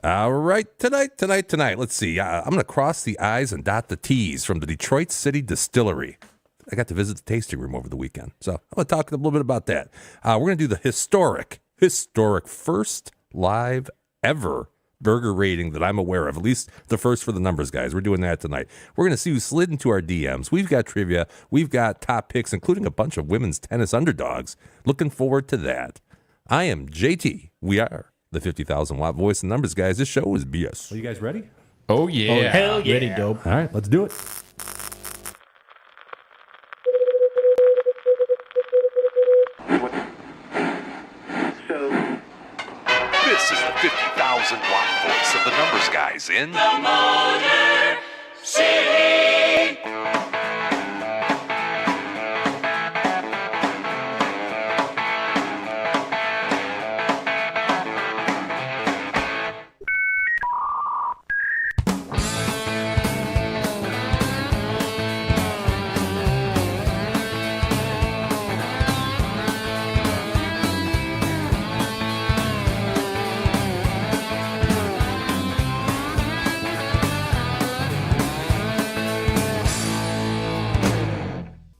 All right, tonight. Let's see. I'm going to cross the I's and dot the T's from the Detroit City Distillery. I got to visit the tasting room over the weekend, so I'm going to talk a little bit about that. We're going to do the historic first live ever burger rating that I'm aware of, at least the first for the numbers guys. We're doing that tonight. We're going to see who slid into our DMs. We've got trivia. We've got top picks, including a bunch of women's tennis underdogs. Looking forward to that. I am JT. We are the 50,000 watt voice and numbers guys. This show is BS. Are you guys ready? Oh, yeah. Oh, hell yeah. Ready, dope. All right, let's do it. This is the 50,000 watt voice of the numbers guys in the Motor City.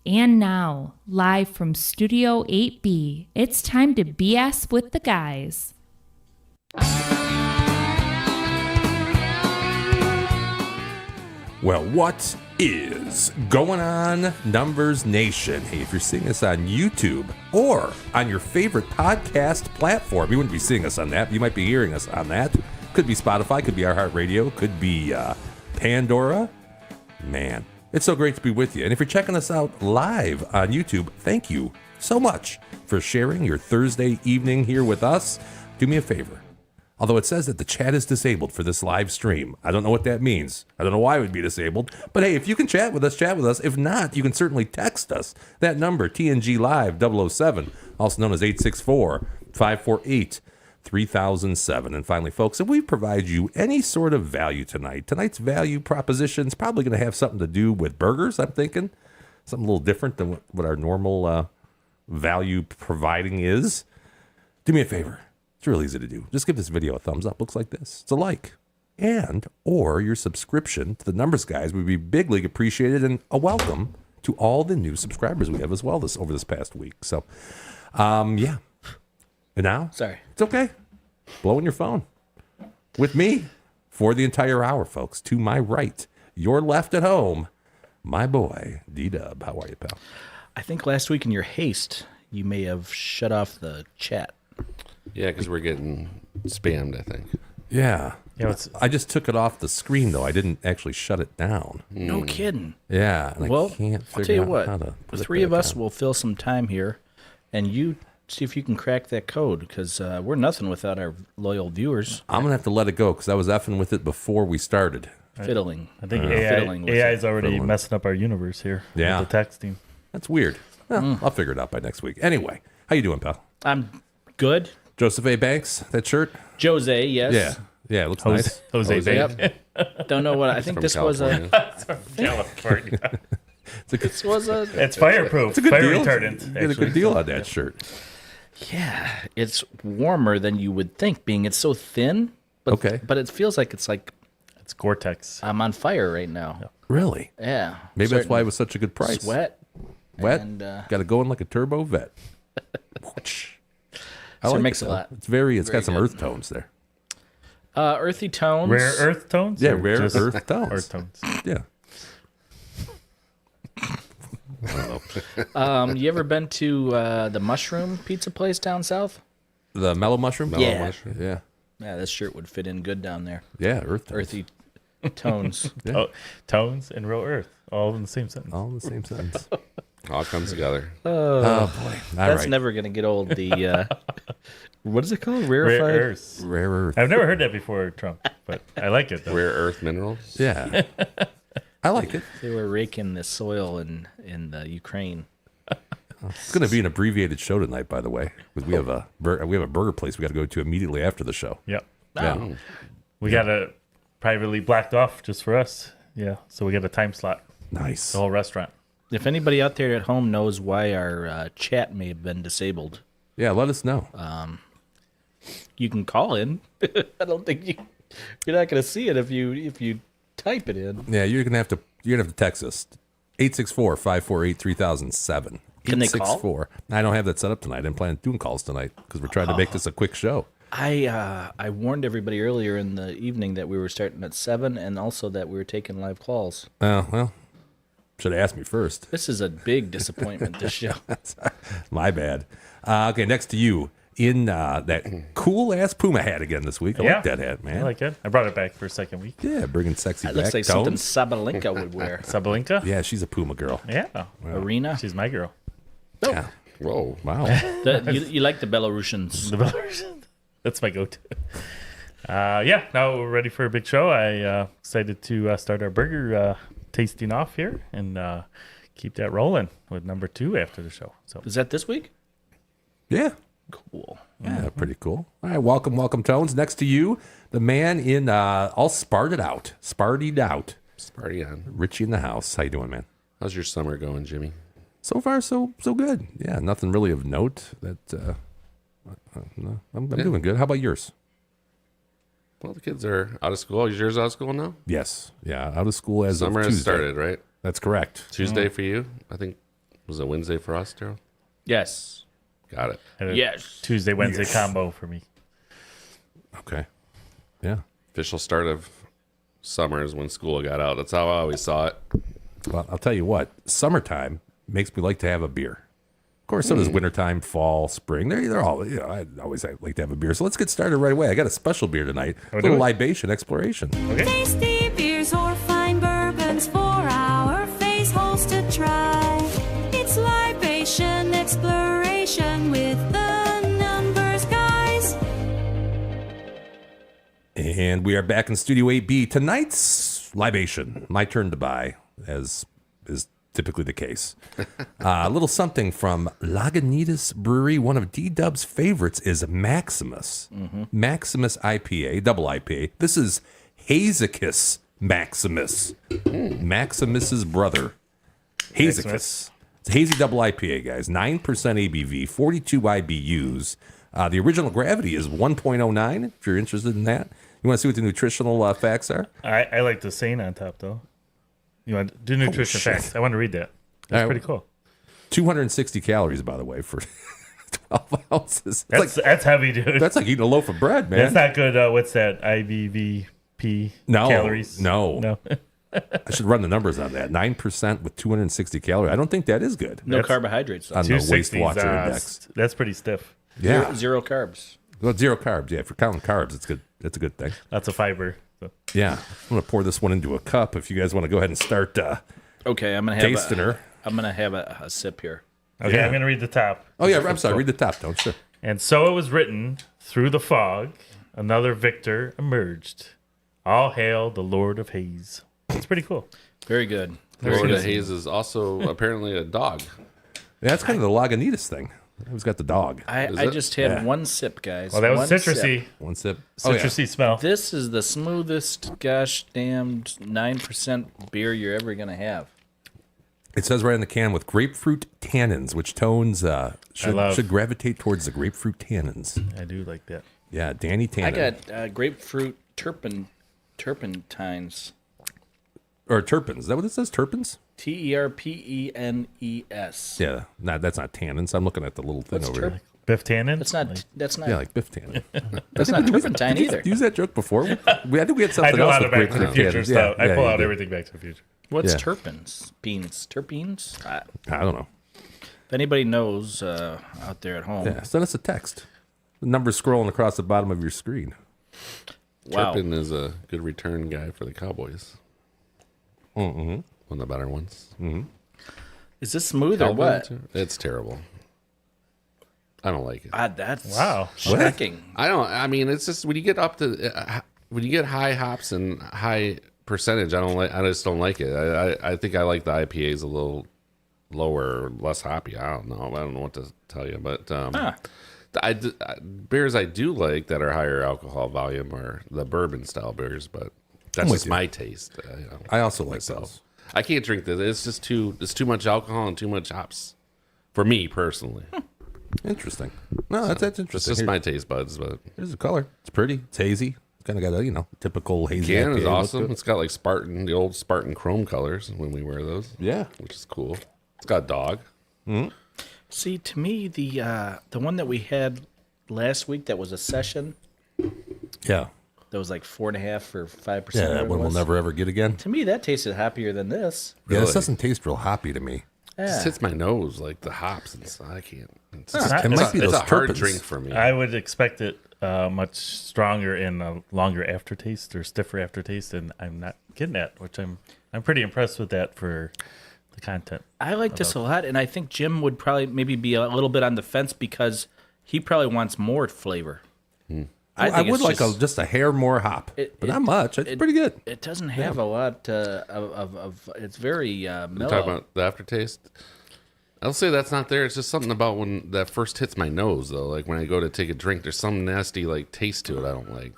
And now, live from Studio 8B, it's time to BS with the guys. Well, what is going on, Numbers Nation? Hey, if you're seeing us on YouTube or on your favorite podcast platform, you wouldn't be seeing us on that. You might be hearing us on that. Could be Spotify, could be iHeartRadio, could be Pandora. Man, it's so great to be with you. And if you're checking us out live on YouTube, thank you so much for sharing your Thursday evening here with us. Do me a favor. Although it says that the chat is disabled for this live stream. I don't know what that means. I don't know why it would be disabled. But hey, if you can chat with us, chat with us. If not, you can certainly text us. That number, TNG Live 007, also known as 864-548-3007. And finally, folks, if we provide you any sort of value tonight, tonight's value proposition is probably going to have something to do with burgers, I'm thinking. Something a little different than what our normal value providing is. Do me a favor. It's real easy to do. Just give this video a thumbs up. Looks like this. It's a like. And or your subscription to the Numbers Guys would be bigly appreciated, and a welcome to all the new subscribers we have as well over this past week. So, yeah. And now? Sorry. It's okay. Blowing your phone. With me for the entire hour, folks. To my right, your left at home, my boy, D-Dub. How are you, pal? I think last week in your haste, you may have shut off the chat. Yeah, because we're getting spammed, I think. Yeah. I just took it off the screen, though. I didn't actually shut it down. No kidding. Yeah. And Well, I can't I'll tell figure you out what. how to The three of us will fill some time here, and you see if you can crack that code, because we're nothing without our loyal viewers. I'm going to have to let it go because I was effing with it before we started. Fiddling. I think Fiddling with AI it. is already Fiddling. messing up our universe here. Yeah. With the texting. That's weird. Well, I'll figure it out by next week. Anyway, how you doing, pal? I'm good. Joseph A. Banks, that shirt? Jose, yes. Yeah. Yeah, it looks nice. Jose Banks. Yep. Don't know what I think From this California. California. this was a. It's fireproof. It's a good Fire deal. retardant. You get a actually. good deal on that shirt. Yeah, it's warmer than you would think, being it's so thin. But, Okay. But it feels like it's like It's Gore-Tex. I'm on fire right now. Really? Yeah. Maybe that's why it was such a good price. Sweat. Wet. And, Got it going like a turbo vet. I So it like makes it, a though. lot. It's got Very some good. earth tones there. Earthy tones. Rare earth tones? Yeah, or rare just earth tones. Earth tones. Yeah. You ever been to the mushroom pizza place down south? The mellow mushroom? Yeah. Mushroom. Yeah. Yeah, this shirt would fit in good down there. Yeah, earth tones. Earthy tones. Yeah. Oh, tones and real earth. All in the same sentence. All in the same sentence. All comes together. Oh, boy. All That's right. never gonna get old. The what is it called? Rare Rarefied. earths. Rare earth. I've never heard that before, Trump, but I like it, though. Rare earth minerals. Yeah. I like it. They were raking the soil in the Ukraine. It's going to be an abbreviated show tonight, by the way, because we have a burger place we got to go to immediately after the show. Yep. Yeah. We got it privately blacked off just for us. Yeah, so we got a time slot, Nice. the whole restaurant. If anybody out there at home knows why our chat may have been disabled, Yeah, let us know. you can call in. I don't think you. You're not going to see it if you type it in. Yeah, you're gonna have to text us 864-548-3007. Can they call? 864. I don't have that set up tonight. I didn't plan on doing calls tonight because we're trying to make this a quick show. I warned everybody earlier in the evening that we were starting at 7 and also that we were taking live calls. Oh, well, should have asked me first. This is a big disappointment, this show. My bad. Okay, next to you in that cool-ass Puma hat again this week. I like that hat, man. I like it. I brought it back for a second week. Yeah, bringing sexy It back. looks like Tones. something Sabalenka would wear. Sabalenka? Yeah, she's a Puma girl. Yeah. Arena. She's my girl. Yeah. Whoa. Wow. You like the Belarusians. The Belarusian. That's my go-to. Yeah, now we're ready for a big show. I excited to start our burger tasting off here and keep that rolling with number 2 after the show. So Is that this week? Yeah. Cool. Yeah, pretty cool. All right, welcome, Tones. Next to you, the man in all spartied out. Party on. Richie in the house. How you doing, man? How's your summer going, Jimmy? So far, so good. Yeah, nothing really of note. That no, I'm doing good. How about yours? Well, the kids are out of school. Is yours out of school now? Yes. Yeah, out of school as Summer of has Tuesday. started, right? That's correct. Tuesday for you? I think, was it Wednesday for us, Daryl? Yes. Got it. and a Yes. Tuesday, Wednesday Yes. combo for me. Okay. Yeah. Official start of summer is when school got out. That's how I always saw it. Well, I'll tell you what. Summertime makes me like to have a beer. Of course, so does wintertime, fall, spring. They're all. I always like to have a beer. So let's get started right away. I got a special beer tonight. A little do it. libation exploration. Okay. Tasty beers or fine bourbons for our face holes to try. It's libation exploration with the numbers guys. And we are back in Studio 8B. Tonight's libation, my turn to buy, as is typically the case. A little something from Lagunitas Brewery. One of D-Dub's favorites is Maximus. Maximus IPA, double IPA. This is Hazicus Maximus. Maximus's brother. Hazicus. Maximus. It's a hazy double IPA, guys. 9% ABV, 42 IBUs. The original gravity is 1.09, if you're interested in that. You want to see what the nutritional facts are? I like the saying on top, though. You want to do nutrition shit. facts? I want to read that. That's All right. pretty cool. 260 calories, by the way, for 12 ounces. That's heavy, dude. That's like eating a loaf of bread, man. That's not good. What's that? IBVP No, calories? no. I should run the numbers on that. 9% with 260 calories. I don't think that is good. No That's- carbohydrates, though. On the 260 Waste 's, Watcher Index. That's pretty stiff. Yeah. Zero carbs. Well, zero carbs. Yeah, if you're counting carbs, it's good. That's a good thing. Lots of fiber. So. Yeah. I'm going to pour this one into a cup if you guys want to go ahead and start Okay, I'm gonna have tasting her. I'm gonna have a sip here. Okay, Yeah. I'm going to read the top. Oh, yeah. I'm sorry. Read the top, don't you? And so it was written, through the fog, another victor emerged. All hail the Lord of Haze. It's pretty cool. Very good. Florida Hayes is also apparently a dog. Yeah, that's kind of the Lagunitas thing. Who's got the dog? I it? just had Yeah. one sip, guys. Well, that was One citrusy. sip. One sip. Oh, yeah. Citrusy smell. This is the smoothest, gosh damned 9% beer you're ever gonna have. It says right on the can with grapefruit tannins, which Tones love. should gravitate towards the grapefruit tannins. I do like that. Yeah, Danny Tannin. I got grapefruit turpentines. Or terpenes. Is that what it says? Terpenes? TERPENES. Yeah. No, that's not tannins. I'm looking at the little thing What's over terp- here. Biff Tannen? That's not. That's not. Yeah, like Biff Tannen. that's not turpentine either. Use that joke before. I think we had I something do a else lot with of Back to the grapefruit Future tannins. stuff. I pull you out do. everything Back to the Future. What's Yeah. terpenes? Beans. Terpenes? I don't know. If anybody knows out there at home, Yeah, send us a text. The number's scrolling across the bottom of your screen. wow. Turpin is a good return guy for the Cowboys. Mm-hmm. One of the better ones. Is this smooth or what? It's terrible. I don't like it. That's Wow. shocking. I mean, it's just when you get up to when you get high hops and high percentage, I just don't like it. I think I like the IPAs a little lower, less hoppy. I don't know what to tell you, but beers I do like that are higher alcohol volume are the bourbon style beers, but that's with just you. my taste. I also like myself. those. I can't drink this. It's just too much alcohol and too much hops for me personally. Interesting. No, that's It's interesting. just my taste buds, but Here's the color. It's pretty. It's hazy. Kind of got a typical hazy Can IPA is look to awesome. it. It's got like the old Spartan chrome colors when we wear those. Yeah. Which is cool. It's got dog. See, to me, the one that we had last week that was a session Yeah. that was like 4.5 or 5%. Yeah, that one we'll never ever get again. To me, that tasted happier than this. Yeah, Really? this doesn't taste real hoppy to me. It Yeah. hits my nose like the hops inside. I can't. It's, It might be it's those a hard terpenes. drink for me. I would expect it much stronger and a longer aftertaste or stiffer aftertaste, and I'm not getting that, which I'm pretty impressed with that for the content. I like this a lot, and I think Jim would probably maybe be a little bit on the fence because he probably wants more flavor. I think would it's like just a hair more hop, but not much. It's pretty good. It doesn't have a lot of it's very mellow. Talking about the aftertaste. I'll say that's not there. It's just something about when that first hits my nose, though. Like when I go to take a drink, there's some nasty like taste to it. I don't like.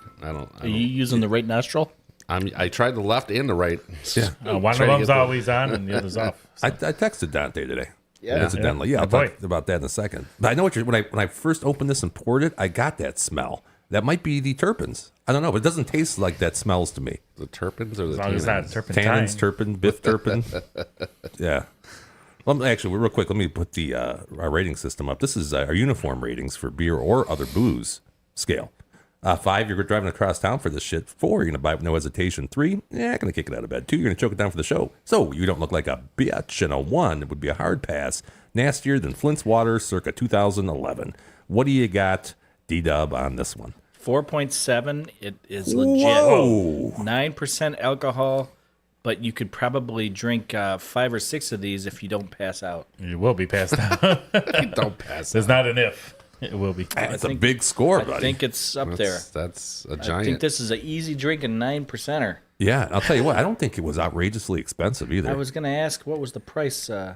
Are you using the right nostril? I tried the left and the right. Yeah. One of Try to them's get the- always on and the other's off. I texted Dante today. Yeah. Incidentally, Yeah. I'll Boy. talk about that in a second. But I know what you're. When I first opened this and poured it, I got that smell. That might be the terpenes. I don't know, but it doesn't taste like that smells to me. The terpenes or the As long as it's not tannins? turpentine. Tannins, turpin, biff turpin. Yeah. Well, actually, real quick, let me put the our rating system up. This is our uniform ratings for beer or other booze scale. 5, you're driving across town for this shit. 4, you're going to buy it with no hesitation. 3, going to kick it out of bed. 2, you're going to choke it down for the show. So you don't look like a bitch. And a 1, it would be a hard pass. Nastier than Flint's Water circa 2011. What do you got, D-Dub, on this one? 4.7. It is legit. Whoa. 9% alcohol, but you could probably drink 5 or 6 of these if you don't pass out. You will be passed out. Don't pass. There's not an if. It will be. That's a think- big score, I buddy. think it's up there. That's a I think giant. this is an easy drinking 9%er. Yeah, I'll tell you what, I don't think it was outrageously expensive either. I was going to ask, what was the price? It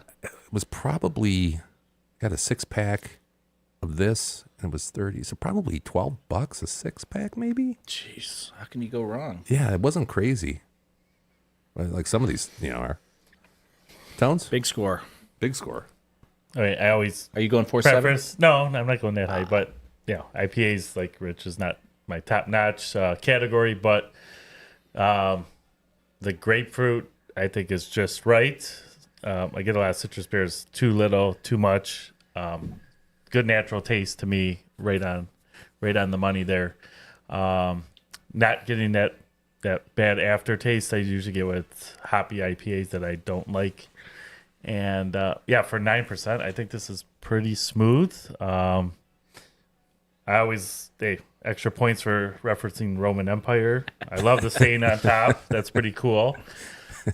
was probably, got a 6-pack of this, and it was 30, so probably $12 a 6-pack maybe? Jeez, how can you go wrong? Yeah, it wasn't crazy. Like some of these, are. Tones? Big score. Big score. All right, I always Are you going 4.7? preface. No, I'm not going that high, but IPAs like Rich is not my top notch category, but the grapefruit I think is just right. I get a lot of citrus beers, too little, too much. Good natural taste to me, right on the money there. Not getting that bad aftertaste I usually get with hoppy IPAs that I don't like. And for 9%, I think this is pretty smooth. I always extra points for referencing Roman Empire. I love the stain on top. That's pretty cool.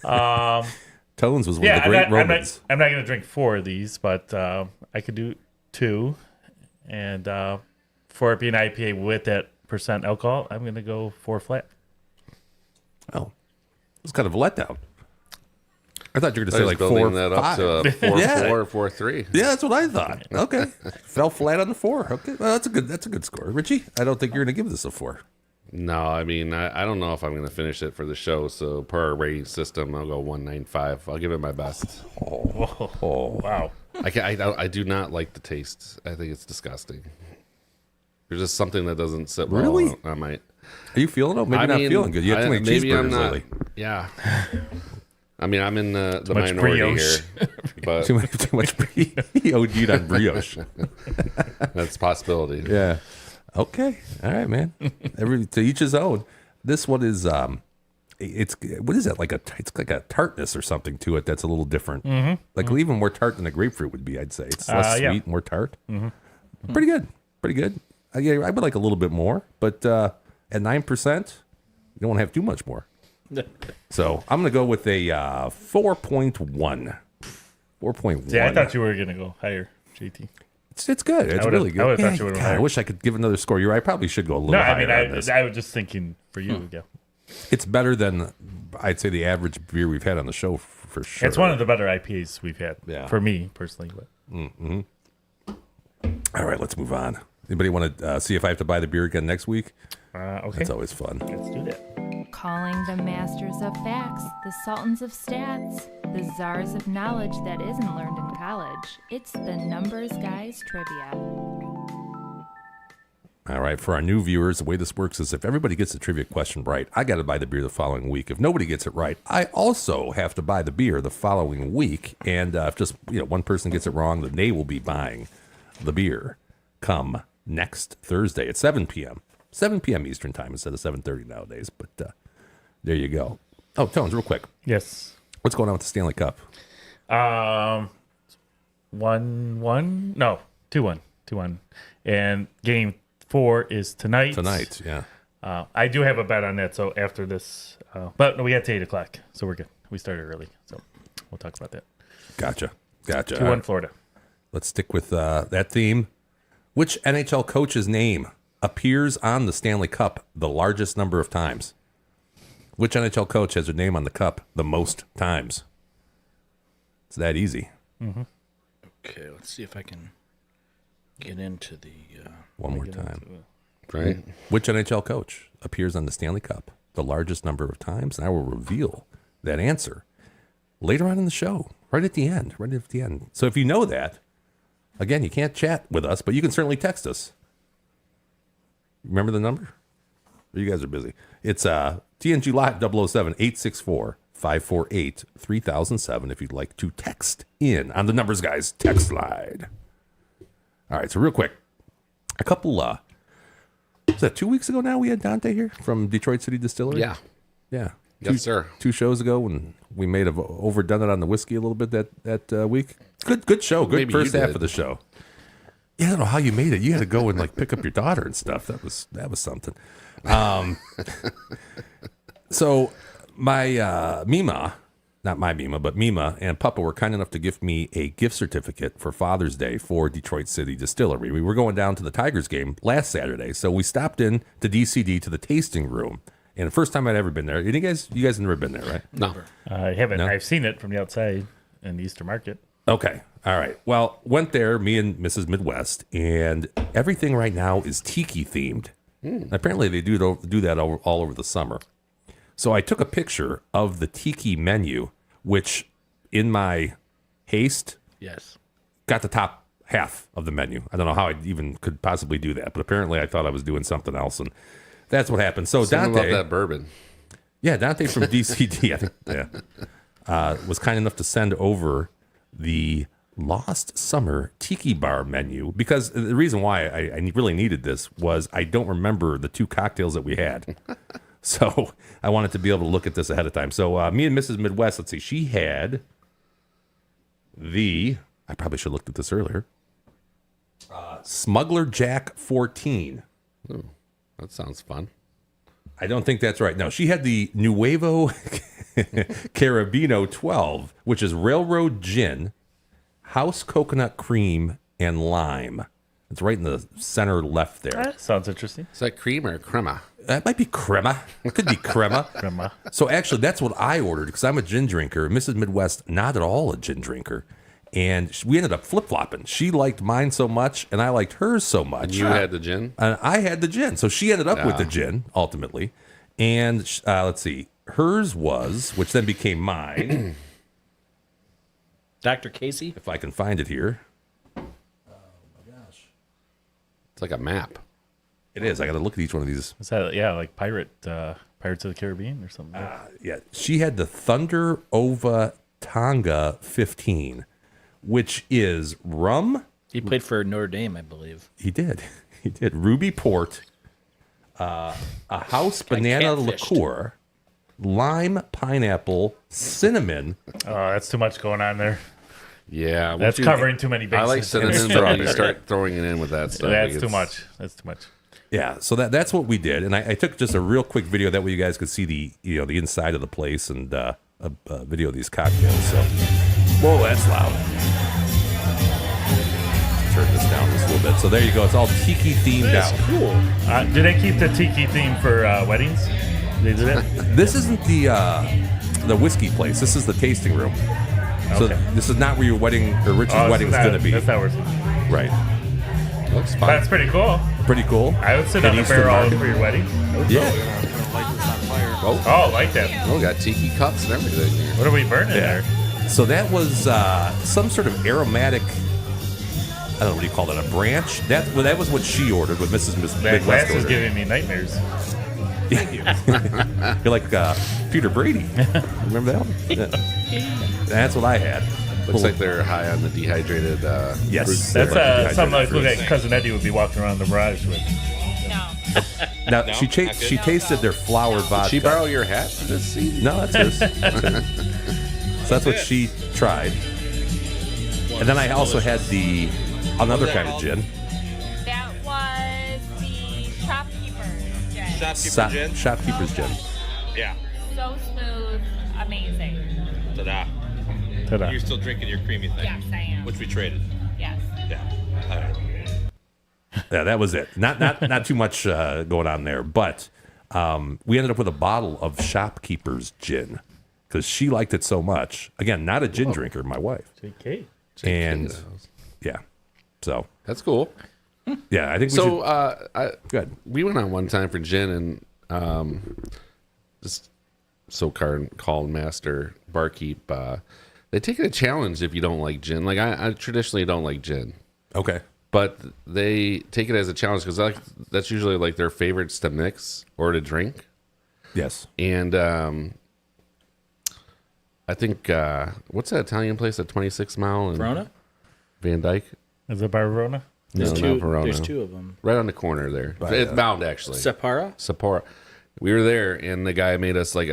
Tones was one of the I'm great not Romans. going to drink 4 of these, but I could do 2. And for it being IPA with that percent alcohol, I'm going to go 4 flat. Oh, it was kind of a letdown. I thought you were going to I say was like building 4, that 5. up to 4, Yeah. 4, 4, 3. Yeah, that's what I thought. Okay, fell flat on the 4. Okay, well, that's a good score, Richie. I don't think you're going to give this a 4. No, I mean, I don't know if I'm going to finish it for the show. So per our rating system, I'll go 1.95. I'll give it my best. Oh, wow. I do not like the taste. I think it's disgusting. There's just something that doesn't sit well. Really? I might. Are you feeling it? Maybe not feeling good. You have too many maybe I'm cheeseburgers not. lately. Yeah. I mean, I'm in the much minority brioche. here, but Too much he OD'd on brioche. that's a possibility. Yeah. Okay. All right, man. To each his own. This one is it's what is that, it's like a tartness or something to it that's a little different. Like even more tart than a grapefruit would be, I'd say. It's less yeah. sweet, more tart. Pretty good. Yeah, I would like a little bit more, but at 9%, you don't want to have too much more. So I'm going to go with a 4.1. 4.1. Yeah, I thought you were going to go higher, JT. It's good. It's would've- really good. I would've thought you would've God, I higher. wish I could give another score. You're right. I probably should go a little No, higher I on this. I was just thinking for you. Yeah. It's better than, I'd say, the average beer we've had on the show for sure. It's one of the better IPAs we've had, Yeah. for me personally. But. All right, let's move on. Anybody want to see if I have to buy the beer again next week? Okay, That's always fun. let's do that. Calling the masters of facts, the sultans of stats, the czars of knowledge that isn't learned in college. It's the Numbers Guys Trivia. All right, for our new viewers, the way this works is if everybody gets the trivia question right, I got to buy the beer the following week. If nobody gets it right, I also have to buy the beer the following week. And if just one person gets it wrong, then they will be buying the beer come next Thursday at 7 p.m. 7 p.m. Eastern time instead of 7:30 nowadays. But there you go. Oh, Tones, real quick. Yes. What's going on with the Stanley Cup? 1-1. No, 2-1. 2-1. And game 4 is tonight. Tonight, yeah. I do have a bet on that. So after this, but no, we had to 8 o'clock, so we're good. We started early, so we'll talk about that. Gotcha. 2-1 Florida. Let's stick with that theme. Which NHL coach's name appears on the Stanley Cup the largest number of times? Which NHL coach has their name on the cup the most times? It's that easy. Mm-hmm. Okay, let's see if I can get into the... One more time. Right. Which NHL coach appears on the Stanley Cup the largest number of times? And I will reveal that answer later on in the show, right at the end. So if you know that, again, you can't chat with us, but you can certainly text us. Remember the number? You guys are busy. It's TNG Live 007 864-548-3007 if you'd like to text in on the Numbers Guys text line. All right, so real quick. A couple, was that 2 weeks ago now we had Dante here from Detroit City Distillery? Yeah. Yeah. Yes, sir. 2 shows ago when we may have overdone it on the whiskey a little bit that week. Good show. Good Maybe first you half did. of the show. Yeah, I don't know how you made it. You had to go and pick up your daughter and stuff. That was something. So my Mima, not my Mima, but Mima and Papa were kind enough to give me a gift certificate for Father's Day for Detroit City Distillery. We were going down to the Tigers game last Saturday, so we stopped in to DCD to the tasting room. And the first time I'd ever been there. You guys have never been there, right? No. I haven't. No? I've seen it from the outside in the Easter Market. Okay. All right. Well, went there, me and Mrs. Midwest, and everything right now is tiki themed. Apparently they do that all over the summer. So I took a picture of the tiki menu, which in my haste Yes. got the top half of the menu. I don't know how I even could possibly do that, but apparently I thought I was doing something else, and that's what happened. So Something Dante, about that bourbon. yeah, Dante from DCD, I think, was kind enough to send over the Lost Summer Tiki Bar menu, because the reason why I really needed this was I don't remember the 2 cocktails that we had. So I wanted to be able to look at this ahead of time. So me and Mrs. Midwest, let's see, she had I probably should have looked at this earlier, Smuggler Jack 14. Ooh, that sounds fun. I don't think that's right. No, she had the Nuevo Carabino 12, which is railroad gin, house coconut cream, and lime. It's right in the center left there. That sounds interesting. Is that cream or crema? That might be crema. It could be crema. Crema. So actually, that's what I ordered because I'm a gin drinker. Mrs. Midwest, not at all a gin drinker. And we ended up flip-flopping. She liked mine so much, and I liked hers so much. And you had the gin? And I had the gin. So she ended up with the gin, ultimately. And let's see. Hers was, which then became mine. Dr. Casey? If I can find it here. It's like a map. It is. I got to look at each one of these. Is that like Pirates of the Caribbean or something? Yeah. She had the Thunder Ova Tonga 15, which is rum. He played for Notre Dame, I believe. He did. He did. Ruby port, a house banana catfished. liqueur, lime, pineapple, cinnamon. Oh, that's too much going on there. Yeah. That's covering too many bases. I like cinnamon, but when you start throwing it in with that stuff. That's too much. That's too much. Yeah, so that's what we did, and I took just a real quick video that way you guys could see the inside of the place and a video of these cocktails. So, whoa, that's loud. Turn this down just a little bit. So there you go. It's all tiki themed out. Cool. Do they keep the tiki theme for weddings? Do they do that? This isn't the whiskey place. This is the tasting room. So Okay. this is not where your wedding or Richard's wedding is going to be. That's not where it's Right. Looks fun. That's pretty cool. Pretty cool. I would sit At on a Eastern barrel Market. for your wedding. Yeah. Oh, I like that. Oh, got tiki cups and everything here. What are we burning Yeah. there? So that was some sort of aromatic don't know what do you call it, a branch. That was what she ordered. What Mrs. That glass Midwest is ordered. giving me nightmares. Thank you. You're like Peter Brady. Remember that one? Yeah. That's what I had. Looks like they're high on the dehydrated. Yes. fruits. That's Dehydrated something like look fruits. like Cousin Eddie would be walking around the barrage with. Now No, she not good. she tasted their flower vodka. Did she borrow your hat for this season? No, that's hers. That's hers. So that's what she tried. And then I also had another kind of gin. That was the shopkeeper's gin. Shopkeeper gin? Shopkeeper's gin. Yeah. So smooth, amazing. Ta-da. Ta-da. You're still drinking your creamy thing. Yes, I am. Which we traded. Yes. Yeah. All right. Yeah, that was it. Not too much going on there, but we ended up with a bottle of Shopkeeper's gin because she liked it so much. Again, not a gin drinker, my wife, JK. and yeah, so That's cool. yeah, I think we So should. Good. we went on one time for gin, and this so-called master barkeep, they take it a challenge if you don't like gin. Like I traditionally don't like gin, Okay. but they take it as a challenge because that's usually like their favorites to mix or to drink. Yes. And I think what's that Italian place at 26 Mile and Verona? Van Dyke? Is it by Verona? No, not Verona. There's two of them. Right on the corner there. By, It's bound actually. Sappara? Sapporo. We were there, and the guy made us like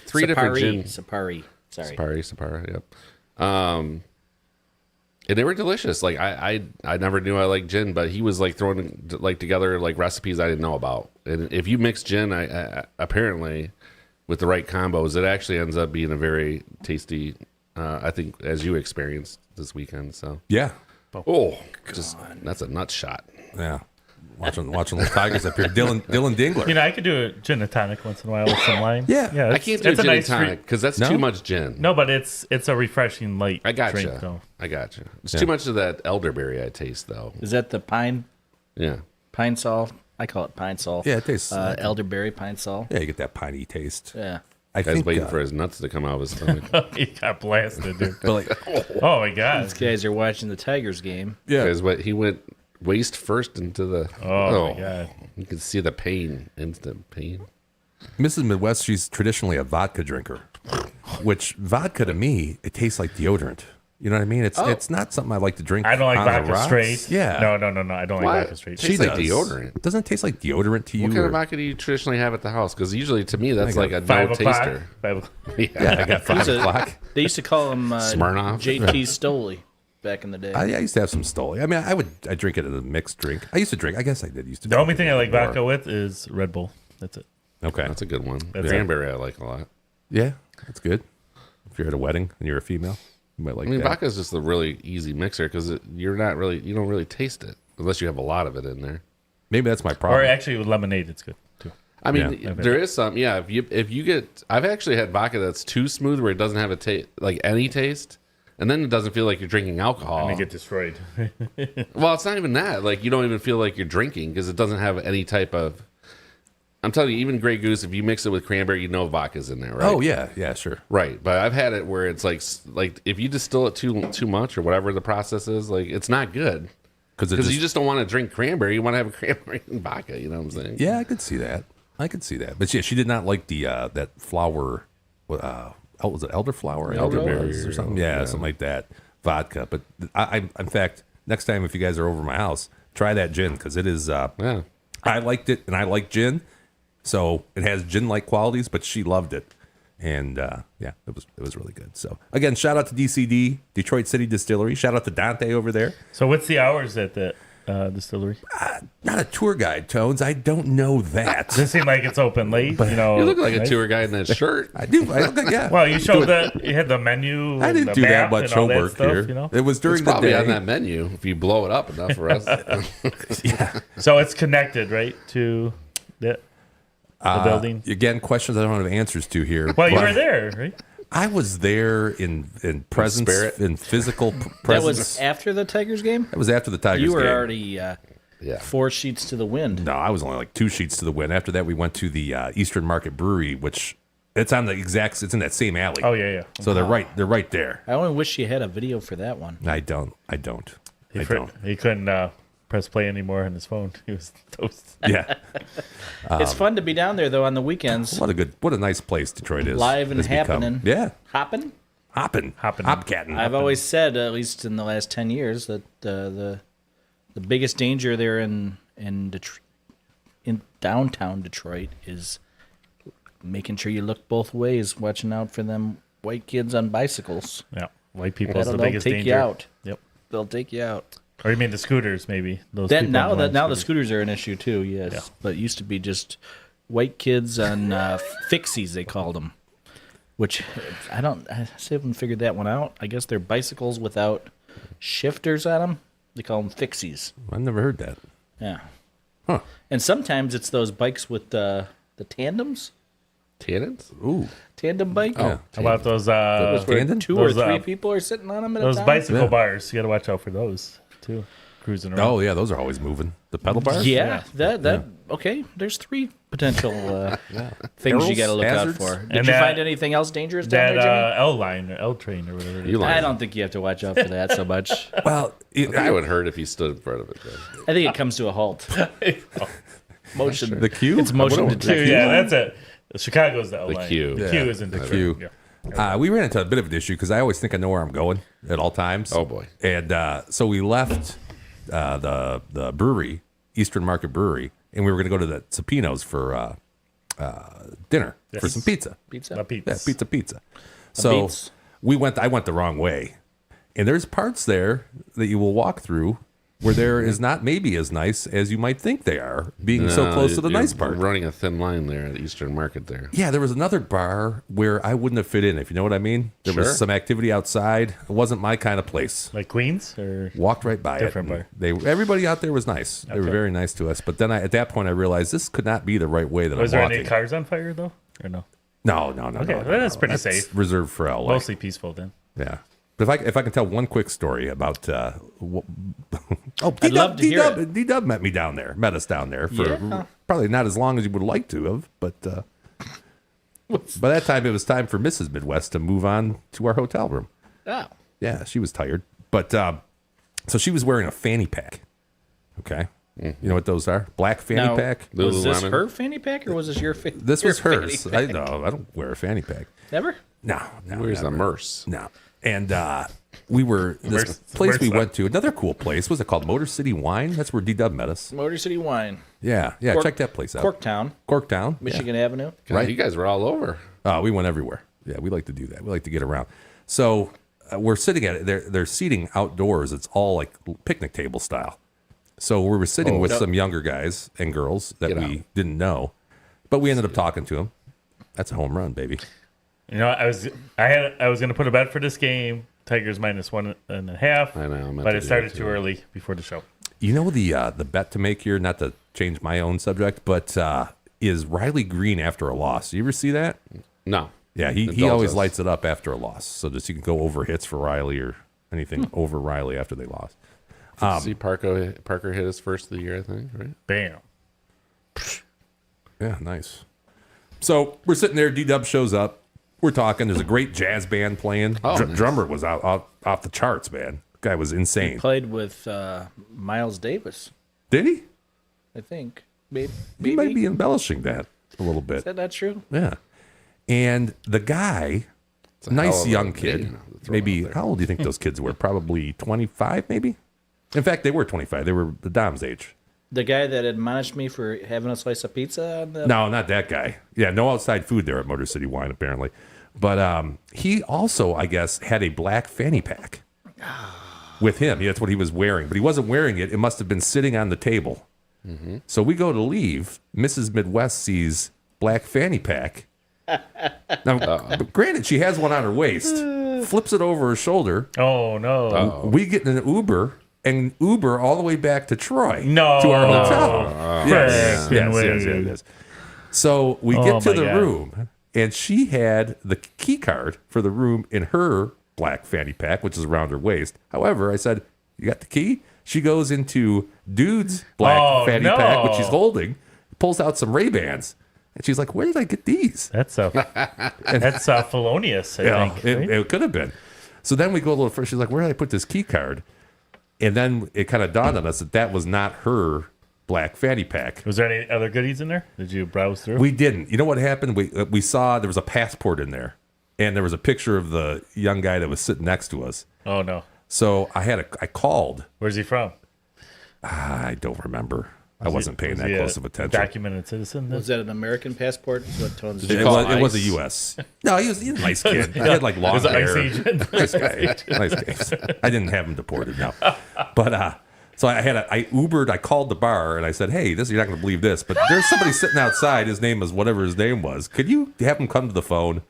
three different gin. Sapari. Sorry. Sappari, yep. And they were delicious. Like I never knew I liked gin, but he was like throwing like together like recipes I didn't know about. And if you mix gin, I apparently with the right combos, it actually ends up being a very tasty. I think as you experienced this weekend. So Yeah. that's a nut shot. Yeah. Watching the Tigers up here. Dylan Dingler. You know, I could do a gin and tonic once in a while with some lime. Yeah. yeah. I can't do it's gin a and nice tonic because that's No? too much gin. No, but it's a refreshing light I gotcha. drink though. I gotcha. It's Yeah. too much of that elderberry I taste though. Is that the pine Yeah. salt? I call it pine salt. Yeah, it tastes like- elderberry pine salt. Yeah, you get that piney taste. Yeah. I Guy's think. waiting for his nuts to come out of his stomach. He got blasted, dude. but like, Oh my god. These guys are watching the Tigers game. yeah. Because what he went waist first into the. Oh, my god. You can see the pain, instant pain. Mrs. Midwest, she's traditionally a vodka drinker, which vodka to me, it tastes like deodorant. You know what I mean? It's not something I like to drink. I don't like on the vodka rocks. straight. Yeah. No. I don't What? like vodka straight. Tastes like deodorant. Doesn't it taste like deodorant to you? What kind of or- vodka do you traditionally have at the house? Because usually to me that's I like got a 5 no o'clock. taster. 5 o'clock. Yeah, I got 5 o'clock. They used to call him Smirnoff? JT Stoley back in the day. I used to have some Stoli. I mean, I drink it as a mixed drink. I used to drink. I guess I did used to. The drink only it thing I like more. vodka with is Red Bull. That's it. Okay. That's a good one. That's Cranberry I like a lot. Yeah, that's good. If you're at a wedding and you're a female, you might like I mean, that. vodka is just a really easy mixer because you don't really taste it unless you have a lot of it in there. Maybe that's my Or problem. actually with lemonade, it's good too. I mean, Yeah. there is some. Yeah, if you get, I've actually had vodka that's too smooth where it doesn't have a taste, like any taste, and then it doesn't feel like you're drinking alcohol. And they get destroyed. Well, it's not even that. Like you don't even feel like you're drinking because it doesn't have any type of. I'm telling you, even Grey Goose, if you mix it with cranberry, you know vodka's in there, right? Oh yeah, sure. Right, but I've had it where it's like if you distill it too much or whatever the process is, like it's not good Because because you just don't want to drink cranberry. You want to have a cranberry and vodka. You know what I'm saying? yeah, I could see that. But yeah, she did not like the that flower. Was it elderflower? Elderberry or something? Yeah, something like that. Vodka. But I in fact, next time if you guys are over my house, try that gin because it is. Yeah. I liked it, and I like gin, so it has gin-like qualities. But she loved it, and yeah, it was really good. So again, shout out to DCD, Detroit City Distillery. Shout out to Dante over there. So what's the hours at the distillery? Not a tour guide, Tones. I don't know that. Does it seem like it's open late? You know, You look like a right? tour guide in that shirt. I do. I look like, yeah. Well, you showed you had the menu. I didn't the do that map much and all that homework stuff, here. You know? It was during It's the probably day. on that menu if you blow it up enough for us. So it's connected, right, to the building. Again, questions I don't have answers to here. Well, you but were there, right? I was there in presence, spirit? in physical That presence. was after the Tigers game? That was after the Tigers You were game. already Yeah. 4 sheets to the wind. No, I was only like 2 sheets to the wind. After that, we went to the Eastern Market Brewery, which it's on the exact. It's in that same alley. Oh yeah. So they're right there. I only wish you had a video for that one. I don't. He couldn't press play anymore on his phone. He was toast. Yeah. It's fun to be down there though on the weekends. What a nice place Detroit is. Live and has become. happening. Yeah. Hopping. Hopcatting. I've always said, at least in the last 10 years, that the biggest danger there in downtown Detroit is making sure you look both ways, watching out for them white kids on bicycles. Yeah, white people is the They'll biggest take danger. you out. Yep. They'll take you out. Or you mean the scooters? Maybe those. Then people now on the scooters. scooters are an issue too. Yes, Yeah. but it used to be just white kids on fixies, they called them. Which I still haven't figured that one out. I guess they're bicycles without shifters on them. They call them fixies. I've never heard that. Yeah. Huh. And sometimes it's those bikes with the tandems. Tannins? Ooh. Tandem bike. Yeah. How about those? Where Tandem? two Those, or three people are sitting on them at Those a time. bicycle Yeah. bars. You got to watch out for those too. Cruising around. Oh, yeah, those are always moving. The pedal bars? Yeah, that okay. There's three potential things you Arrows? got to look Hazards? out for. Did And you that- find anything else dangerous down That there, Jimmy? L line or L train or whatever. It is. You I like don't think you have to watch out for that so much. Well, I think it would hurt if you stood in front of it. Though. I think it comes to a halt. Motion. the Q? It's motion What- detected. Yeah, that's it. Chicago's the L The line. Q. The Yeah. Q is in The Detroit. Q. Yeah. We ran into a bit of an issue because I always think I know where I'm going at all times. Oh, boy. And so we left the brewery, Eastern Market Brewery, and we were going to go to the Cepino's for dinner for Yes. some pizza. Pizza. La Pizza. Yeah, pizza. So Beats. I went the wrong way, and there's parts there that you will walk through where there is not maybe as nice as you might think they are, being so No, close to the you're nice part. Running a thin line there at Eastern Market there. Yeah, there was another bar where I wouldn't have fit in, if you know what I mean. There Sure. was some activity outside. It wasn't my kind of place. Like Queens or Walked right by Different it. bar. Everybody out there was nice. They were Okay. very nice to us. But then at that point, I realized this could not be the right way that was I'm there walking. any cars on fire though, or no? No. Okay, well, that's pretty safe. Reserved for LA. Mostly peaceful then. Yeah. But if I can tell one quick story about I'd love to hear it. D-Dub met us down there for Yeah. probably not as long as you would like to have, but by that time it was time for Mrs. Midwest to move on to our hotel room. Oh. Yeah, she was tired, but so she was wearing a fanny pack. Okay, you know what those are? Black fanny Now, pack. was this Lululemon. her fanny pack or was this your This your was hers. fanny pack? I don't wear a fanny pack. Never? No. Where's the never. Merce? No. And we were this Where's- place where's we that? went to. Another cool place. Was it called Motor City Wine? That's where D-Dub met us. Motor City Wine. Yeah. Cork- Check that place out. Corktown, Corktown. Michigan Avenue. God, Right. You guys were all over. We went everywhere. Yeah, we like to do that. We like to get around. So we're sitting at it. They're seating outdoors. It's all like picnic table style. So we were sitting with some younger guys and girls that Get we out. didn't know, but we ended up talking to them. That's a home run, baby. You know, I was gonna put a bet for this game. Tigers minus 1.5. I know, I meant but to it do started that too too. early before the show. You know the bet to make here, not to change my own subject, but is Riley Green after a loss. You ever see that? No. Yeah, he Indulge always us. lights it up after a loss. So just you can go over hits for Riley or anything over Riley after they lost. See Parker hit his first of the year, I think, right? Bam. Yeah, nice. So we're sitting there. D-Dub shows up. We're talking. There's a great jazz band playing. Oh, nice. Drummer was off the charts, man. Guy was insane. Played with Miles Davis, Did he? I think. Maybe. He might be embellishing that a little bit. Is that not true? Yeah. And the guy, It's a hell nice of a young name kid. to throw Maybe, out there. how old do you think those kids were? Probably 25, maybe? In fact, they were 25. They were the Dom's age. The guy that admonished me for having a slice of pizza on the No, not that guy. Yeah, no outside food there at Motor City Wine, apparently. But he also, I guess, had a black fanny pack with him. That's what he was wearing. But he wasn't wearing it. It must have been sitting on the table. So we go to leave. Mrs. Midwest sees black fanny pack. Now, granted, she has one on her waist. Flips it over her shoulder. Oh no. We get in an Uber and Uber all the way back to Troy. No. To our hotel. Yes, Frickin' yes. way. So we Oh, get to my the God. room, and she had the key card for the room in her black fanny pack, which is around her waist. However, I said, "You got the key?" She goes into Dude's black Oh, fanny no. pack, which she's holding, pulls out some Ray-Bans, and she's like, "Where did I get these?" That's felonious, I think. right? It could have been. So then we go a little further. She's like, "Where did I put this key card?" And then it kind of dawned on us that was not her black fanny pack. Was there any other goodies in there? Did you browse through? We didn't. You know what happened? We saw there was a passport in there, and there was a picture of the young guy that was sitting next to us. Oh no. So I called. Where's he from? I don't remember. I wasn't paying that close of attention. Documented citizen. Was that an American passport? Is what Tone's It was a U.S. No, he was a nice kid. He had like long Was it hair. ICE agent? Nice guy. Nice guy. I didn't have him deported, no. But so I Ubered. I called the bar and I said, "Hey, you're not going to believe this, but there's somebody sitting outside. His name is whatever his name was. Could you have him come to the phone?"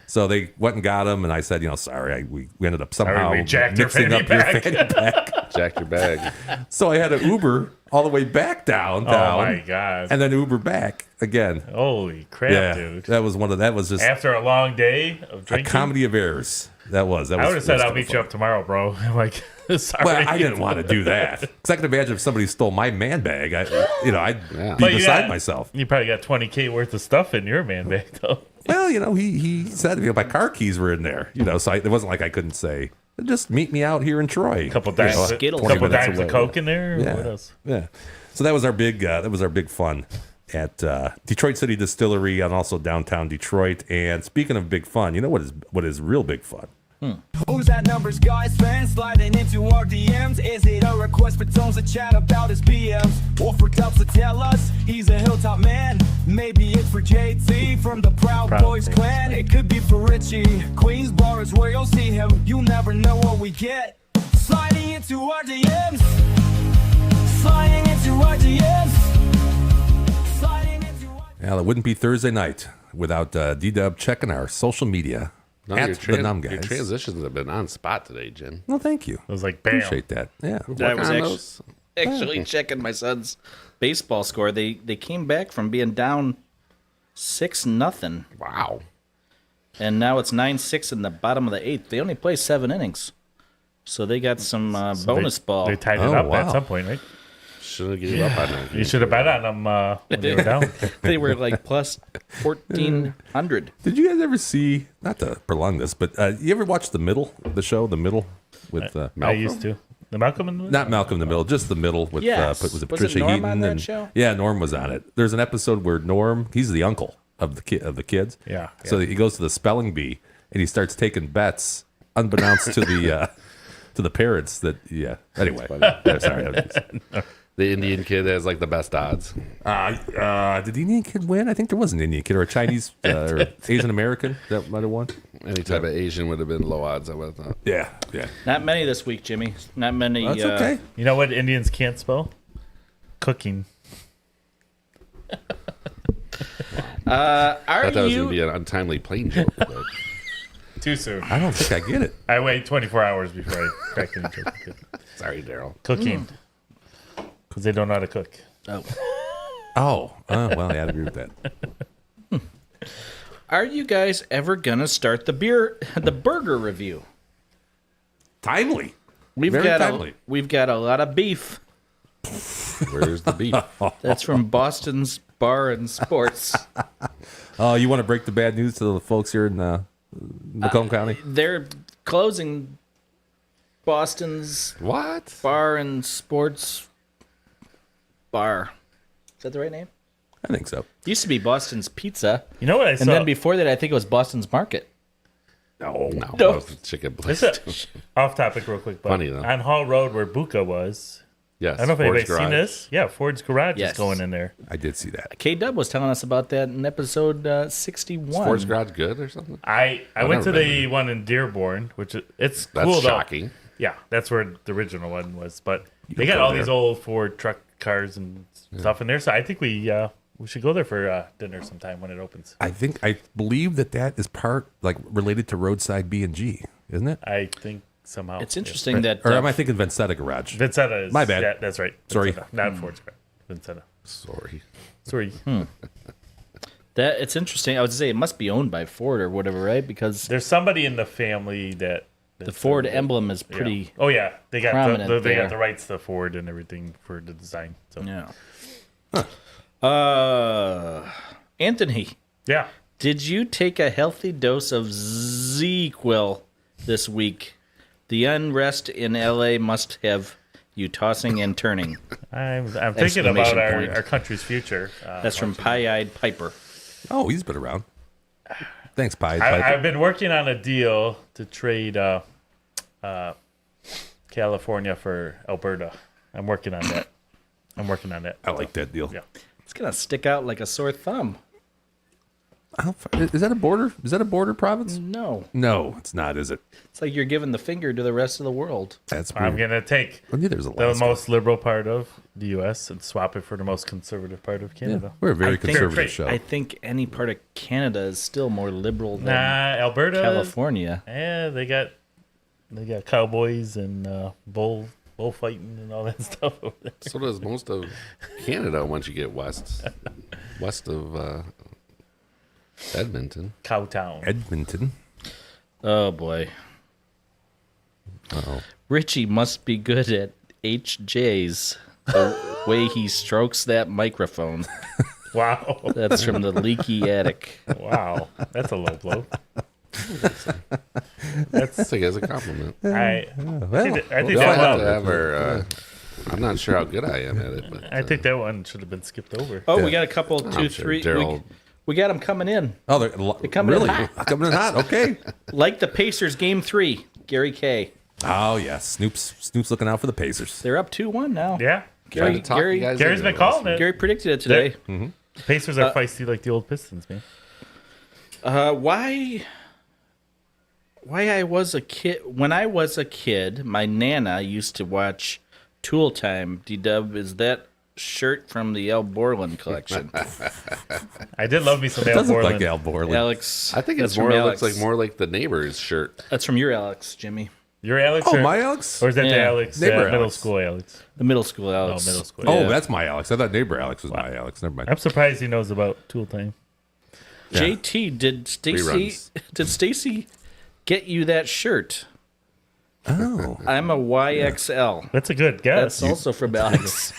So they went and got him, and I said, sorry, we ended up somehow we jacked your mixing fanny up your pack. fanny pack. Jack your bag. So I had to Uber all the way back downtown. Oh my god. And then Uber back again. Holy crap, dude. That was just After a long day of a drinking. comedy of errors. That was. I would have said I'll meet you up tomorrow, bro. I'm like, sorry. Well, I didn't want to do that because I can imagine if somebody stole my man bag, I'd be But beside myself. You probably got $20K worth of stuff in your man bag, though. Well, he said my car keys were in there, so it wasn't like I couldn't say, just meet me out here in Troy. Couple dimes, Skittles. couple 20 minutes dimes away. of Coke in there. Yeah. What else? Yeah. So that was our big fun at Detroit City Distillery and also downtown Detroit. And speaking of big fun, you know what is real big fun? Who's that numbers guys fan sliding into our DMs? Is it a request for Tones to chat about his PMs? Or for Tubbs to tell us he's a Hilltop man? Maybe it's for JT from the Proud Boys clan. It could be for Richie. Queens Bar is where you'll see him. You never know what we get. Sliding into our DMs. Sliding into our DMs. Sliding into our Well, it wouldn't be Thursday night without D-Dub checking our social media No, at your the Numb Your Guys. transitions have been on spot today, Jen. Well, thank you. It was like, bam. Appreciate that. Yeah. I was Work on actually, those. actually checking my son's baseball score. They came back from being down 6-0, Wow. and now it's 9-6 in the bottom of the eighth. They only play 7 innings, so they got some bonus ball. They tied it Oh, up wow. at some point, right? Should have given up on that. You should have bet on them when they were down. They were like plus 1,400. Did you guys ever see, not to prolong this, but you ever watch The Middle, the show The Middle with I Malcolm? used to. The Malcolm in the Not Malcolm in the Middle, just The Middle with Yes. was it Was it Patricia Norm Heaton on that and show? Yeah, Norm was on it. There's an episode where Norm, he's the uncle of the kids. Yeah, So he goes to the spelling bee and he starts taking bets unbeknownst to the parents that Anyway, yeah, sorry. The Indian kid has like the best odds. Did the Indian kid win? I think there was an Indian kid or a Chinese or Asian American that might have won. Any type of Asian would have been low odds, I would have thought. Yeah. Not many this week, Jimmy. Not many. That's okay. You know what Indians can't spell? Cooking. I Are thought that was going you? to be an untimely plane joke. But Too soon. I don't think I get it. I wait 24 hours before I crack any joke. sorry, Daryl. Cooking. Because they don't know how to cook. Oh, well, yeah, I agree with that. Are you guys ever gonna start the burger review? Timely. We've Very timely. we've got a lot of beef. Where's the beef? That's from Boston's Bar and Sports. Oh, you want to break the bad news to the folks here in Macomb County? They're closing Boston's What? Bar and Sports Bar. Is that the right name? I think so. Used to be Boston's Pizza, You know what I saw? and then before that, I think it was Boston's Market. No, No. that was the chicken It's place. off topic real quick. But Funny, though. On Hall Road where Buka was, Yes. I don't know if Ford's anybody's seen Garage. this. Yeah, Ford's Garage Yes. is going in there. I did see that. K-Dub was telling us about that in episode 61. Ford's Garage good or something? I I've went to never the one in Dearborn, which it's That's cool shocking. though. Yeah, that's where the original one was. But they don't got go all there. these old Ford truck cars and stuff in there. So I think we should go there for dinner sometime when it opens. I believe that is part related to Roadside B&G, isn't it? I think somehow. It's interesting that Or am I thinking Vincetta Garage? Vincetta is My bad. Yeah, that's right. Sorry. Vincetta, not Ford's Garage. Vincetta. Sorry. Sorry. that it's interesting. I would say it must be owned by Ford or whatever, right? Because There's somebody in the family that the Ford emblem is yeah. pretty. Oh yeah, they got prominent they there. got the rights to Ford and everything for the design. So Yeah. Anthony, yeah. did you take a healthy dose of ZQL this week? The unrest in LA must have You tossing and turning. I'm thinking about Exclamation point. our country's future. That's from Pie-Eyed Piper. Oh, he's been around. Thanks, Pied I've Piper. been working on a deal to trade California for Alberta. I'm working on that. I like that deal. Yeah. It's gonna stick out like a sore thumb. Is that a border? Is that a border province? No, No, it's not, is it? it's like you're giving the finger to the rest of the world. That's I'm weird. going to take I knew there was a the Alaska. most liberal part of the U.S. and swap it for the most conservative part of Yeah, Canada. we're a very I think- conservative show. I think any part of Canada is still more liberal than Nah, Alberta. California. Yeah, they got cowboys and bullfighting and all that stuff over there. So does most of Canada once you get west of Edmonton. Cowtown. Edmonton. Oh boy, Uh-oh. Richie must be good at HJs. The way he strokes that microphone. Wow. That's from the leaky attic. Wow. That's a low blow. That's like as a compliment. I think We that all have one. to have our. I'm not sure how good I am at it, but I think that one should have been skipped over. Oh, Yeah. we got a couple, two, I'm sure three. Daryl- We got them coming in. Oh, they're coming in really hot. coming in hot. Okay. Like the Pacers game 3, Gary K. Oh yeah, Snoop's looking out for the Pacers. They're up 2-1 now. Yeah. Trying Gary, to talk you Gary, guys Gary's into been it. calling it. Gary predicted it today. The Pacers are feisty like the old Pistons, man. Why I was a kid, when I was a kid, my Nana used to watch Tool Time. D-Dub, is that shirt from the Al Borland collection? I did love me some Al Doesn't look Borland. like Al Borland. Alex. I think that's it's more from looks Alex. like more like the neighbor's shirt. That's from your Alex, Jimmy. You're Alex? Oh, or, my Alex. Or is that the Yeah. Alex? Neighbor Middle Alex. school Alex. The middle school Alex. Oh, middle school. Oh, Yeah. that's my Alex. I thought neighbor Alex was my Alex. Never mind. I'm surprised he knows about Tool Time. Yeah. JT, did Reruns. Stacy get you that shirt? Oh, I'm a YXL. That's a good guess. That's also from Alex.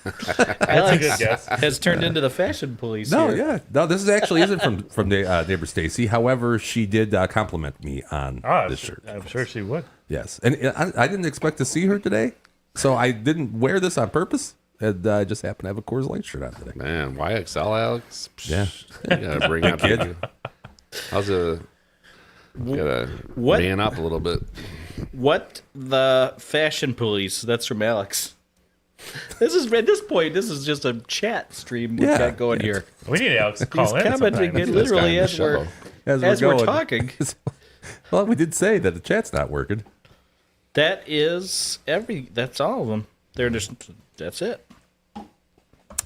That's a Alex good guess. has turned into the fashion police. no, here. yeah, no. This is actually isn't from neighbor Stacy. However, she did compliment me on this shirt. I'm sure she would. Yes, and I didn't expect to see her today, so I didn't wear this on purpose. And I just happened to have a Coors Light shirt on today. Man, YXL Alex. Yeah. You gotta bring up kid. Gotta What? man up a little bit. What the fashion police? That's from Alex. This is at this point. This is just a chat stream we've Yeah, got going yeah. here. We need Alex to He's call in commenting sometime. it literally This guy in as the we're show. as we're going. talking. Well, we did say that the chat's not working. That is That's all of them. They're just. That's it.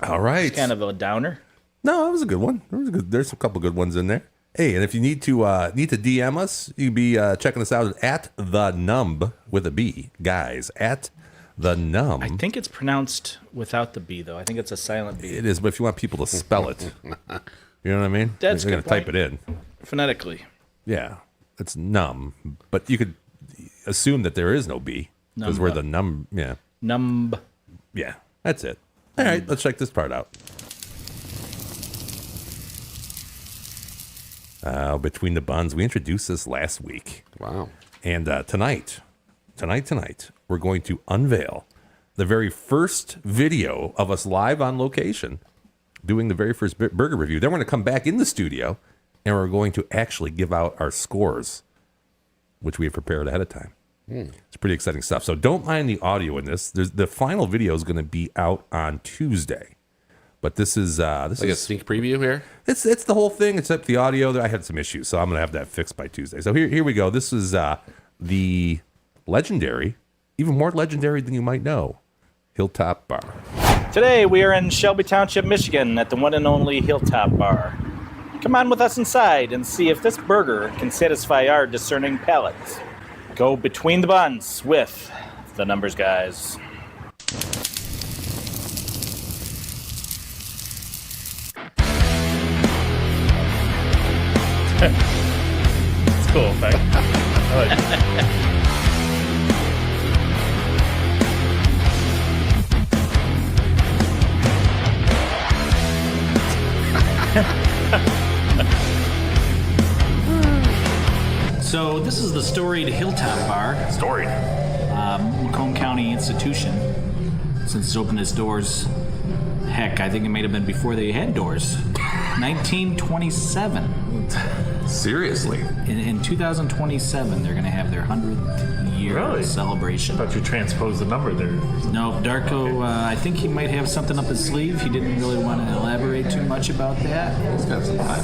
All right. Kind of a downer. No, that was a good one. There's a couple good ones in there. Hey, and if you need to DM us, you can be checking us out at the Numb with a B, guys. At the Numb. I think it's pronounced without the B though. I think it's a silent B. It is, but if you want people to spell it, you know what I mean? That's a They're good gonna type point. it in. Phonetically. Yeah, it's numb, but you could assume that there is no B because we're Numb. the numb. Yeah, Numb. yeah, that's it. All right, let's check this part out. Between the Buns, we introduced this last week. Wow. And tonight, we're going to unveil the very first video of us live on location doing the very first burger review. Then we're going to come back in the studio and we're going to actually give out our scores, which we have prepared ahead of time. It's pretty exciting stuff. So don't mind the audio in this. The final video is going to be out on Tuesday. But this is Like a sneak preview here. it's the whole thing except the audio. I had some issues, so I'm gonna have that fixed by Tuesday. So here we go. This is the legendary, even more legendary than you might know, Hilltop Bar. Today we are in Shelby Township, Michigan at the one and only Hilltop Bar. Come on with us inside and see if this burger can satisfy our discerning palates. Go between the buns with the numbers guys. It's cool effect. I like it. So this is the storied Hilltop Bar, Storied. Macomb County institution. since it's opened its doors. Heck, I think it might have been before they had doors. 1927. Seriously? In 2027, they're going to have their 100th year Really? celebration. I thought you transposed the number there. No, Darko, I think he might have something up his sleeve. He didn't really want to elaborate too much about that. He's got some time.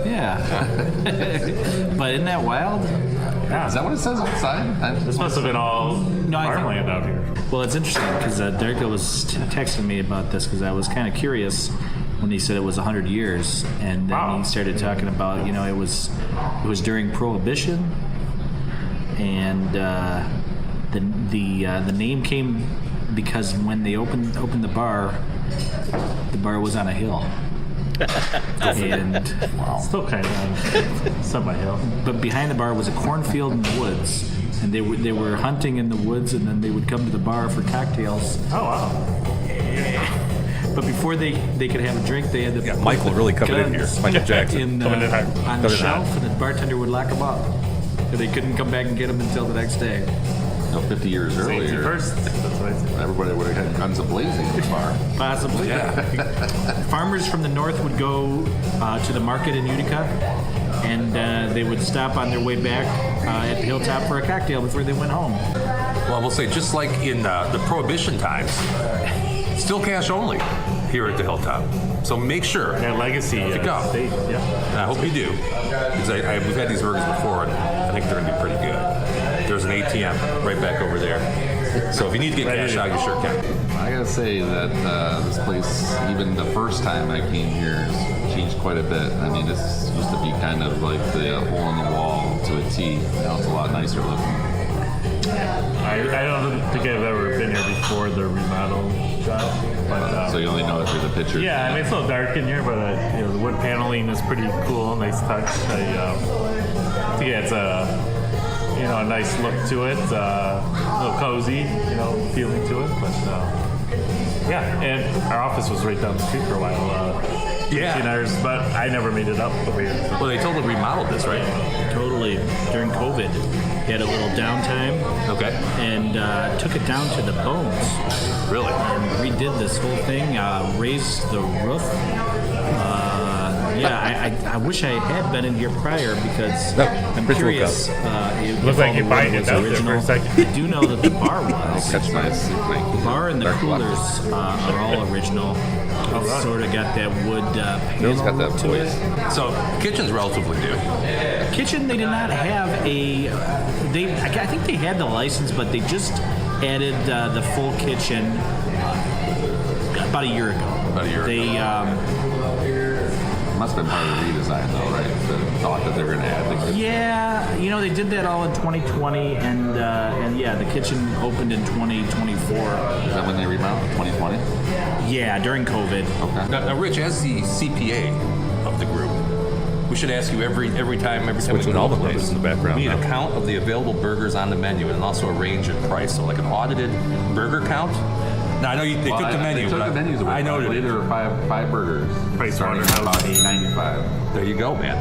Yeah. But isn't that wild? Is that what it says outside? This must have been all I think- farmland out here. Well, it's interesting because Darko was texting me about this because I was kind of curious when he said it was 100 years, and then he started talking about, you know, it was during Prohibition, and the name came because when they opened the bar was on a hill. And Still kind of semi-hill. but behind the bar was a cornfield in the woods, and they were hunting in the woods, and then they would come to the bar for cocktails. Oh, wow. But before they could have a drink, they had to put Michael the really coming in guns here. Michael Jackson. Coming in hard. on the Coming in shelf, hot. and the bartender would lock them up. And they couldn't come back and get them until the next day. 50 years Safety earlier, first. That's what I said. everybody would have had guns a-blazing in the bar. Possibly. Yeah. Farmers from the north would go to the market in Utica, and they would stop on their way back at the Hilltop for a cocktail before they went home. Well, we'll say just like in the Prohibition times, still cash only here at the Hilltop. So make sure. Yeah, legacy. Pick up. State. Yeah. And I hope you do, because we've had these burgers before, and I think they're going to be pretty good. There's an ATM right back over there. So if you need to get cash out, you sure can. I gotta say that this place, even the first time I came here, has changed quite a bit. I mean, this used to be kind of like the hole in the wall to a T. Now it's a lot nicer looking. I don't think I've ever been here before the remodel job. But, So you only know it through the pictures. yeah, I mean, it's a little dark in here, but you know, the wood paneling is pretty cool. Nice touch. I think it's a nice look to it. A little cozy, feeling to it. But yeah, and our office was right down the street for a while. Yeah. But I never made it up over here. Well, they totally remodeled this, right? Totally. During COVID, they had a little downtime Okay. and took it down to the bones. Really? And redid this whole thing, raised the roof. I wish I had been in here prior because I'm Chris will curious. Looks like you're buying it out there for a second. I do know that the bar was. Catch my The bar and the coolers are all original. It's sort of got that wood Bill's got panel that to voice. it. So kitchen's relatively new. Kitchen, they did not have a. I think they had the license, but they just added the full kitchen about a year ago. About a year They Must have been part of the redesign, though, right? The thought that they were going to add the kitchen. yeah, they did that all in 2020, and yeah, the kitchen opened in 2024. Is that when they remodeled? 2020? Yeah, during COVID. Okay. Now, Rich, as the CPA of the group, we should ask you every time we Switching go all to the place. numbers in the background We need a now. count of the available burgers on the menu and also a range in price. So like an audited burger count. Now I know they took the menu. They took but the menus away. I know that there were five burgers. Price starting water at about house. $8.95. There you go, man.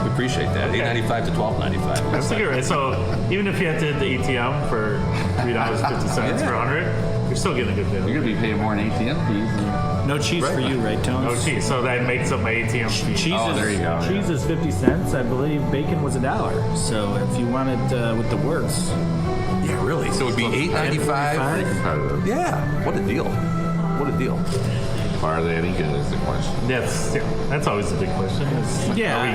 We appreciate that. $8.95 to $12.95. That's like, right. So even if you had to hit the ATM for $3.50 for 100, you're still getting a good deal. You're going to be paying more in ATM fees than... No cheese for you, right, Tones? No cheese, so that makes up my ATM fee. Cheese Oh, is, there you go, Cheese is 50 cents. I believe bacon was $1. So if you wanted with the works, Yeah, really. So it would be $8.95. competitive. Yeah. What a deal. What a deal. Are they any good is the question. That's always a big question. Yeah. Are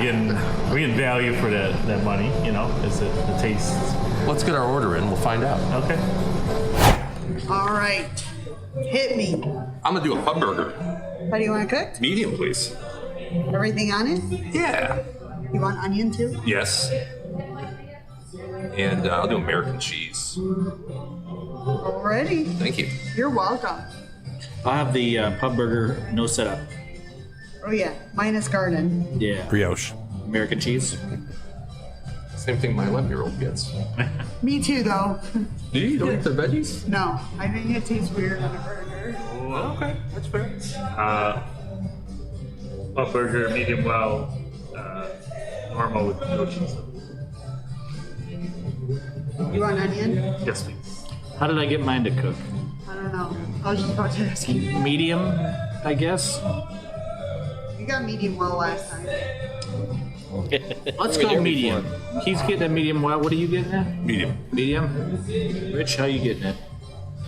we getting value for that money? Is it the taste? Let's get our order in. We'll find out. Okay. All right. Hit me. I'm going to do a pub burger. How do you want it cooked? Medium, please. Everything on it? Yeah. You want onion too? Yes. And I'll do American cheese. Alrighty. Thank you. You're welcome. I'll have the pub burger, no setup. Oh yeah, minus garden. Yeah. Brioche. American cheese. Same thing my 11-year-old gets. Me too, though. Do you don't eat the veggies? No, I think it tastes weird on a burger. Okay, that's fair. Puff burger, medium well, normal with no cheese. You want onion? Yes, please. How did I get mine to cook? I don't know. I was just about to ask you. Medium, I guess. You got medium well last time. Let's go medium. He's getting a medium well. What are you getting at? Medium. Medium? Rich, how you getting it?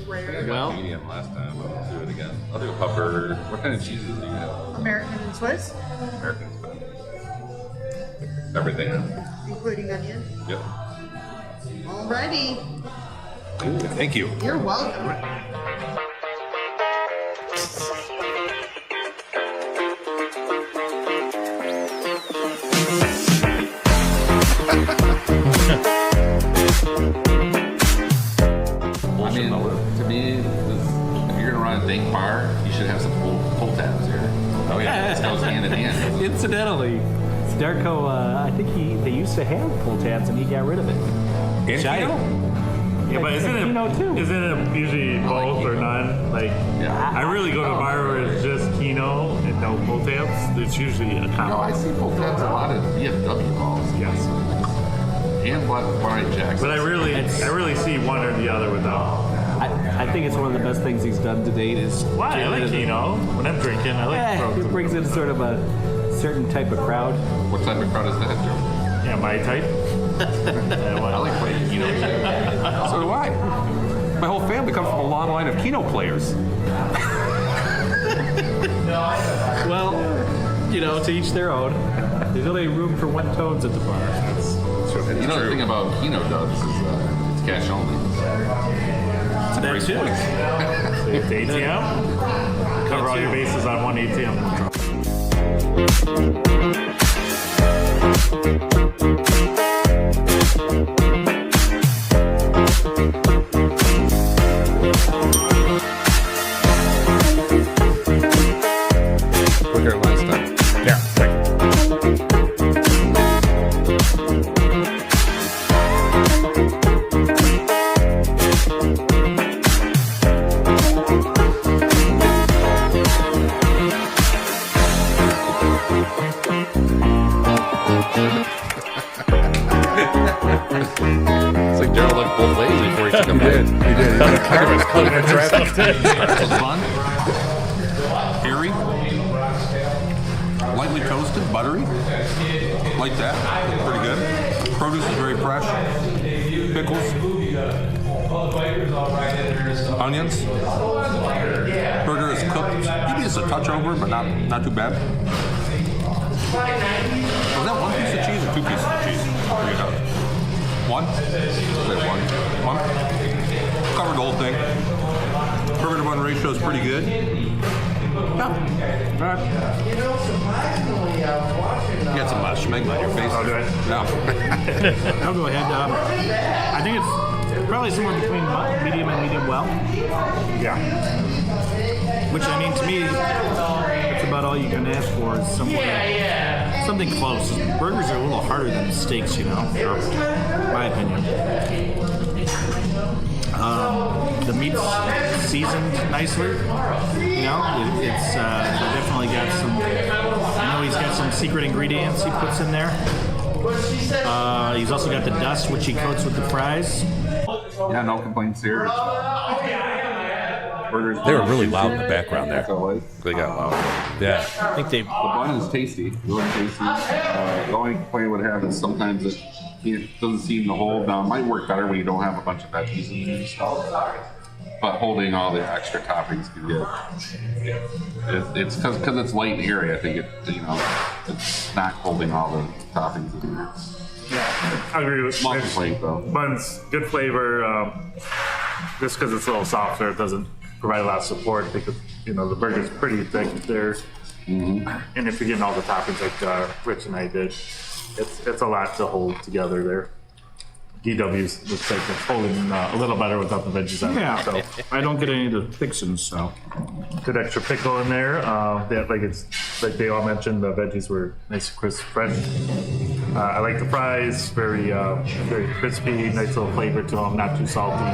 Well, Medium last time. I'll do it again. I'll do a pub burger. What kind of cheeses do you have? American and Swiss, American. Everything. including onion. Yep. Alrighty. Thank you. You're welcome. I mean, to me, if you're gonna run a dank bar, you should have some pull tabs here. Oh yeah, this goes hand in hand. incidentally, Darko, I think they used to have pull tabs and he got rid of it. And Giant. Yeah, but isn't it usually both or none? Like, I really go to a bar where it's just Kino and no pull tabs. It's usually a combo. No, I see pull tabs a lot of VFW balls. Yes. And Black Jacks. But I really see one or the other without. I think it's one of the best things he's done to date is. Why? I like Kino. When I'm drinking, I like It brings in sort of a certain type of crowd. What type of crowd is that, Joe? Yeah, my type. I like playing Kino too. So do I. My whole family comes from a long line of Keno players. Well, to each their own. There's only room for one tones at the bar. You know the thing about Kino dubs is it's cash only. So that's it. It's ATM. Cover all your bases on one ATM. Quicker last time. Yeah. It's like Daryl looked both ways before he took a bite. He did. He got a car was caught in traffic. That was fun. Airy. Lightly toasted, buttery. Like that. Pretty good. Produce is very fresh. Pickles. Onions. Burger is cooked. Maybe just a touch over, but not too bad. Was that one piece of cheese or two pieces of cheese? What do you have? One? One. Covered the whole thing. Burger to bun ratio is pretty good. Yeah. All right. You got some schmegma on your face. I'll do it. No. I'll go ahead. I think it's probably somewhere between medium and medium well. Yeah. Which, I mean, to me, that's about all you can ask for is something close. Burgers are a little harder than steaks, in my opinion. The meat's seasoned nicely. It's definitely got some. He's got some secret ingredients he puts in there. He's also got the dust, which he coats with the fries. Yeah, no complaints here. Burgers. They were really loud in the background there. They got loud. Yeah. I think they. The bun is tasty, really tasty. The only complaint I would have is sometimes it doesn't seem to hold. Now, it might work better when you don't have a bunch of veggies in there and stuff. But holding all the extra toppings can get. It's because it's light and airy. I think it's not holding all the toppings in there. Yeah, I agree with Small complaint though. Bun's good flavor. Just because it's a little softer, it doesn't provide a lot of support because the burger's pretty thick there. Mm-hmm. And if you're getting all the toppings like Rich and I did, it's a lot to hold together there. DW's looks like it's holding a little better without the veggies on it. So I don't get any of the fixins, so. good extra pickle in there. Like they all mentioned, the veggies were nice, crisp, fresh. I like the fries, very crispy, nice little flavor to them, not too salty.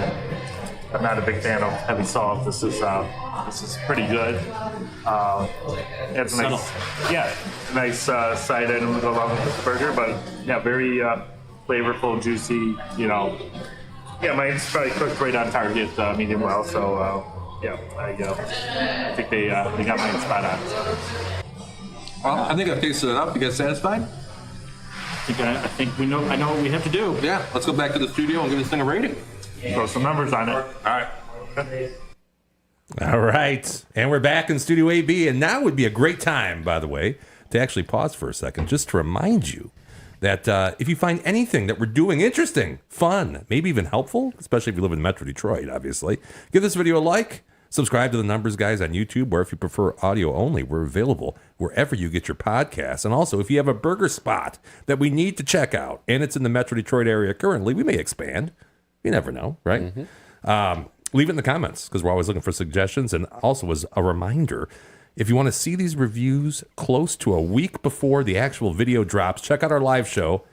I'm not a big fan of heavy salt. This is pretty good. It's nice, nice side item to go along with this burger, but yeah, very flavorful, juicy. Mine's probably cooked right on target, medium well. So Yeah, I think they got mine spot on. Well, I think I've tasted enough to get satisfied. I think we know. I know what we have to do. Yeah, let's go back to the studio and give this thing a rating. Throw some numbers on it. All right. All right. And we're back in Studio AB. And now would be a great time, by the way, to actually pause for a second just to remind you that if you find anything that we're doing interesting, fun, maybe even helpful, especially if you live in Metro Detroit, obviously, give this video a like, subscribe to the Numbers Guys on YouTube, or if you prefer audio only, we're available wherever you get your podcasts. And also, if you have a burger spot that we need to check out, and it's in the Metro Detroit area currently, we may expand. You never know, right? Leave it in the comments, because we're always looking for suggestions. And also, as a reminder, if you want to see these reviews close to a week before the actual video drops, check out our live show.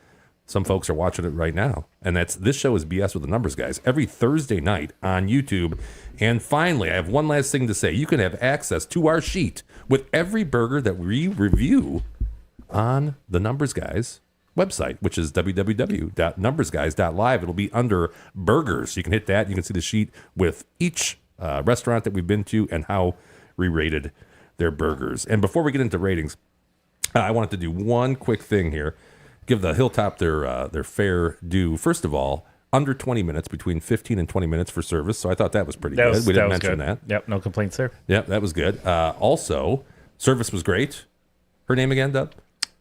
Some folks are watching it right now. And this show is BS with the Numbers Guys every Thursday night on YouTube. And finally, I have one last thing to say. You can have access to our sheet with every burger that we review on the Numbers Guys website, which is www.numbersguys.live. It'll be under burgers. You can hit that. You can see the sheet with each restaurant that we've been to and how we rated their burgers. And before we get into ratings, I wanted to do one quick thing here. Give the Hilltop their fair due. First of all, under 20 minutes, between 15 and 20 minutes for service. So I thought that was pretty good. We didn't mention that. Yep, no complaints there. Yep, that was good. Also, service was great. Her name again, Dub?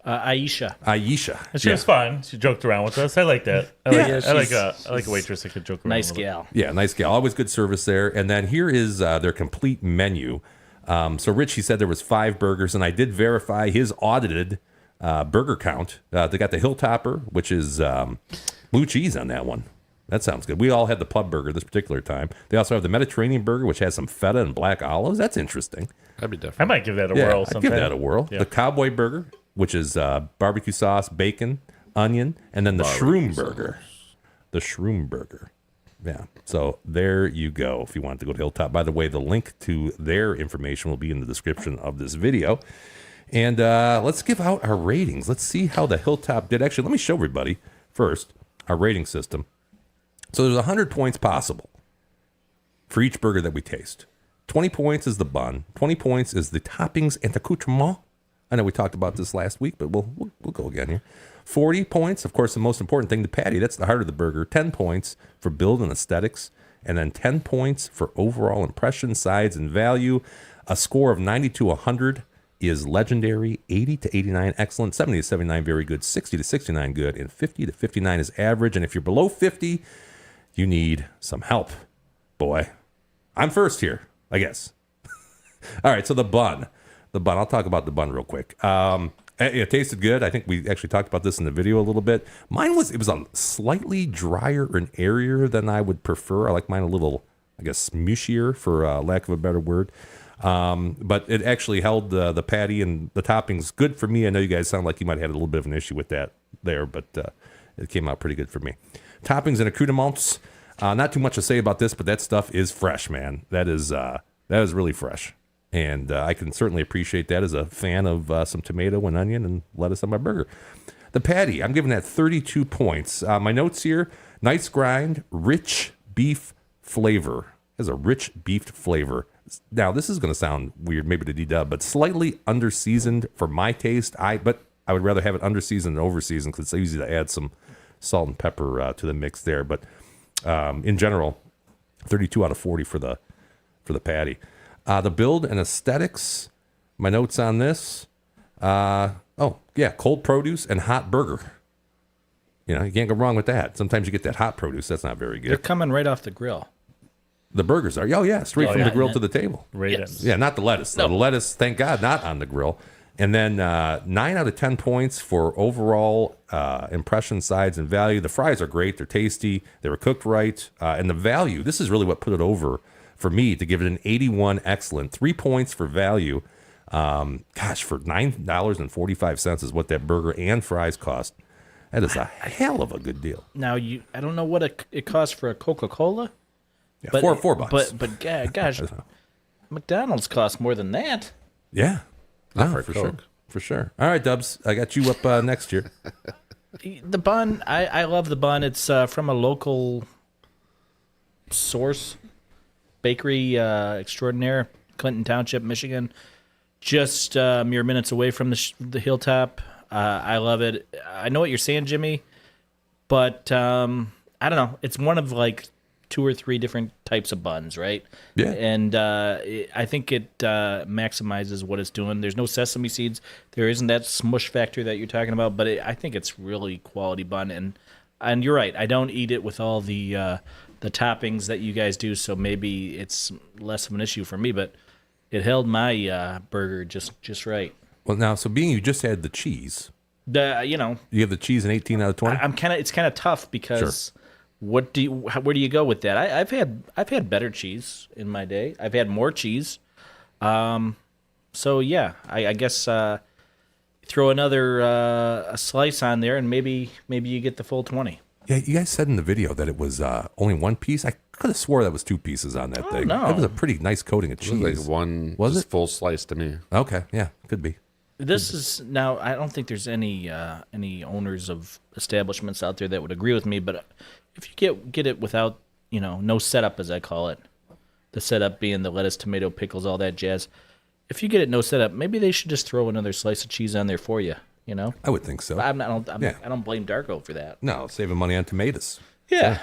Aisha. And she was fun. She joked around with us. I like that. I like a waitress that could joke around. Nice gal. Yeah, nice gal. Always good service there. And then here is their complete menu. So Rich, he said there was 5 burgers, and I did verify his audited burger count. They got the Hilltopper, which is blue cheese on that one. That sounds good. We all had the pub burger this particular time. They also have the Mediterranean burger, which has some feta and black olives. That's interesting. That'd be different. I might give that a whirl sometime. I'd give that a whirl. Yeah. The Cowboy burger, which is barbecue sauce, bacon, onion, and then the shroom burger. The shroom burger. Yeah. So there you go if you want to go to Hilltop. By the way, the link to their information will be in the description of this video. And let's give out our ratings. Let's see how the Hilltop did. Actually, let me show everybody first our rating system. So there's 100 points possible for each burger that we taste. 20 points is the bun. 20 points is the toppings and accoutrement. I know we talked about this last week, but we'll go again here. 40 points, of course, the most important thing, the patty. That's the heart of the burger. 10 points for build and aesthetics. And then 10 points for overall impression, sides, and value. A score of 90 to 100 is legendary. 80 to 89, excellent. 70 to 79, very good. 60 to 69, good. And 50 to 59 is average. And if you're below 50, you need some help, boy. I'm first here, I guess. All right, so the bun. I'll talk about the bun real quick. It tasted good. I think we actually talked about this in the video a little bit. It was a slightly drier and airier than I would prefer. I like mine a little, I guess, smooshier, for lack of a better word. But it actually held the patty and the toppings good for me. I know you guys sound like you might have had a little bit of an issue with that there, but it came out pretty good for me. Toppings and accoutrements. Not too much to say about this, but that stuff is fresh, man. That is really fresh. And I can certainly appreciate that as a fan of some tomato and onion and lettuce on my burger. The patty, I'm giving that 32 points. My notes here, nice grind, rich beef flavor. It has a rich beef flavor. Now, this is going to sound weird, maybe to D-Dub, but slightly under-seasoned for my taste. But I would rather have it under-seasoned than over-seasoned because it's easy to add some salt and pepper to the mix there. But in general, 32 out of 40 for the patty. The build and aesthetics, my notes on this. Cold produce and hot burger. You know, you can't go wrong with that. Sometimes you get that hot produce. That's not very good. They're coming right off the grill. The burgers are. Straight from the grill to the table. Right. Yes. Yeah, not the lettuce. No. The lettuce, thank God, not on the grill. And then 9 out of 10 points for overall impression, sides, and value. The fries are great. They're tasty. They were cooked right. And the value, this is really what put it over for me to give it an 81 excellent. 3 points for value. For $9.45 is what that burger and fries cost. That is a hell of a good deal. Now, I don't know what it costs for a Coca-Cola. Yeah, but, $4. But gosh, McDonald's costs more than that. Yeah. For sure. All right, Dubs, I got you up next year. The bun, I love the bun. It's from a local source. bakery extraordinaire, Clinton Township, Michigan. Just mere minutes away from the Hilltop. I love it. I know what you're saying, Jimmy, but I don't know. It's one of like 2 or 3 different types of buns, right? Yeah. And I think it maximizes what it's doing. There's no sesame seeds. There isn't that smush factor that you're talking about, but I think it's really quality bun. And you're right. I don't eat it with all the toppings that you guys do, so maybe it's less of an issue for me, but it held my burger just right. Well, now, so being you just had the cheese, You have the cheese in 18 out of 20? It's kind of tough because where do you go with that? I've had better cheese in my day. I've had more cheese. So yeah, I guess throw another a slice on there and maybe you get the full 20. Yeah, you guys said in the video that it was only 1 piece. I could have swore that was 2 pieces on that thing. no. That was a pretty nice coating of cheese. It was like one Was it? full slice to me. Okay, yeah, could be. This is now. I don't think there's any owners of establishments out there that would agree with me. But if you get it without no setup, as I call it, the setup being the lettuce, tomato, pickles, all that jazz. If you get it no setup, maybe they should just throw another slice of cheese on there for you. I would think so. I don't blame Darko for that. No, saving money on tomatoes. Yeah.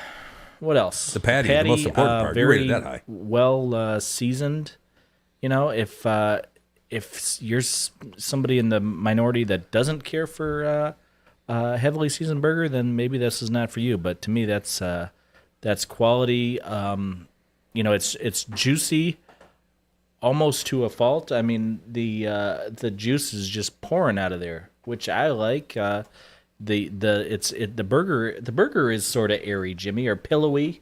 What else? The patty, the most important part. You Very rated that high. well seasoned. If you're somebody in the minority that doesn't care for heavily seasoned burger, then maybe this is not for you. But to me, that's quality. It's juicy, almost to a fault. I mean, the juice is just pouring out of there, which I like. The burger is sort of airy, Jimmy, or pillowy.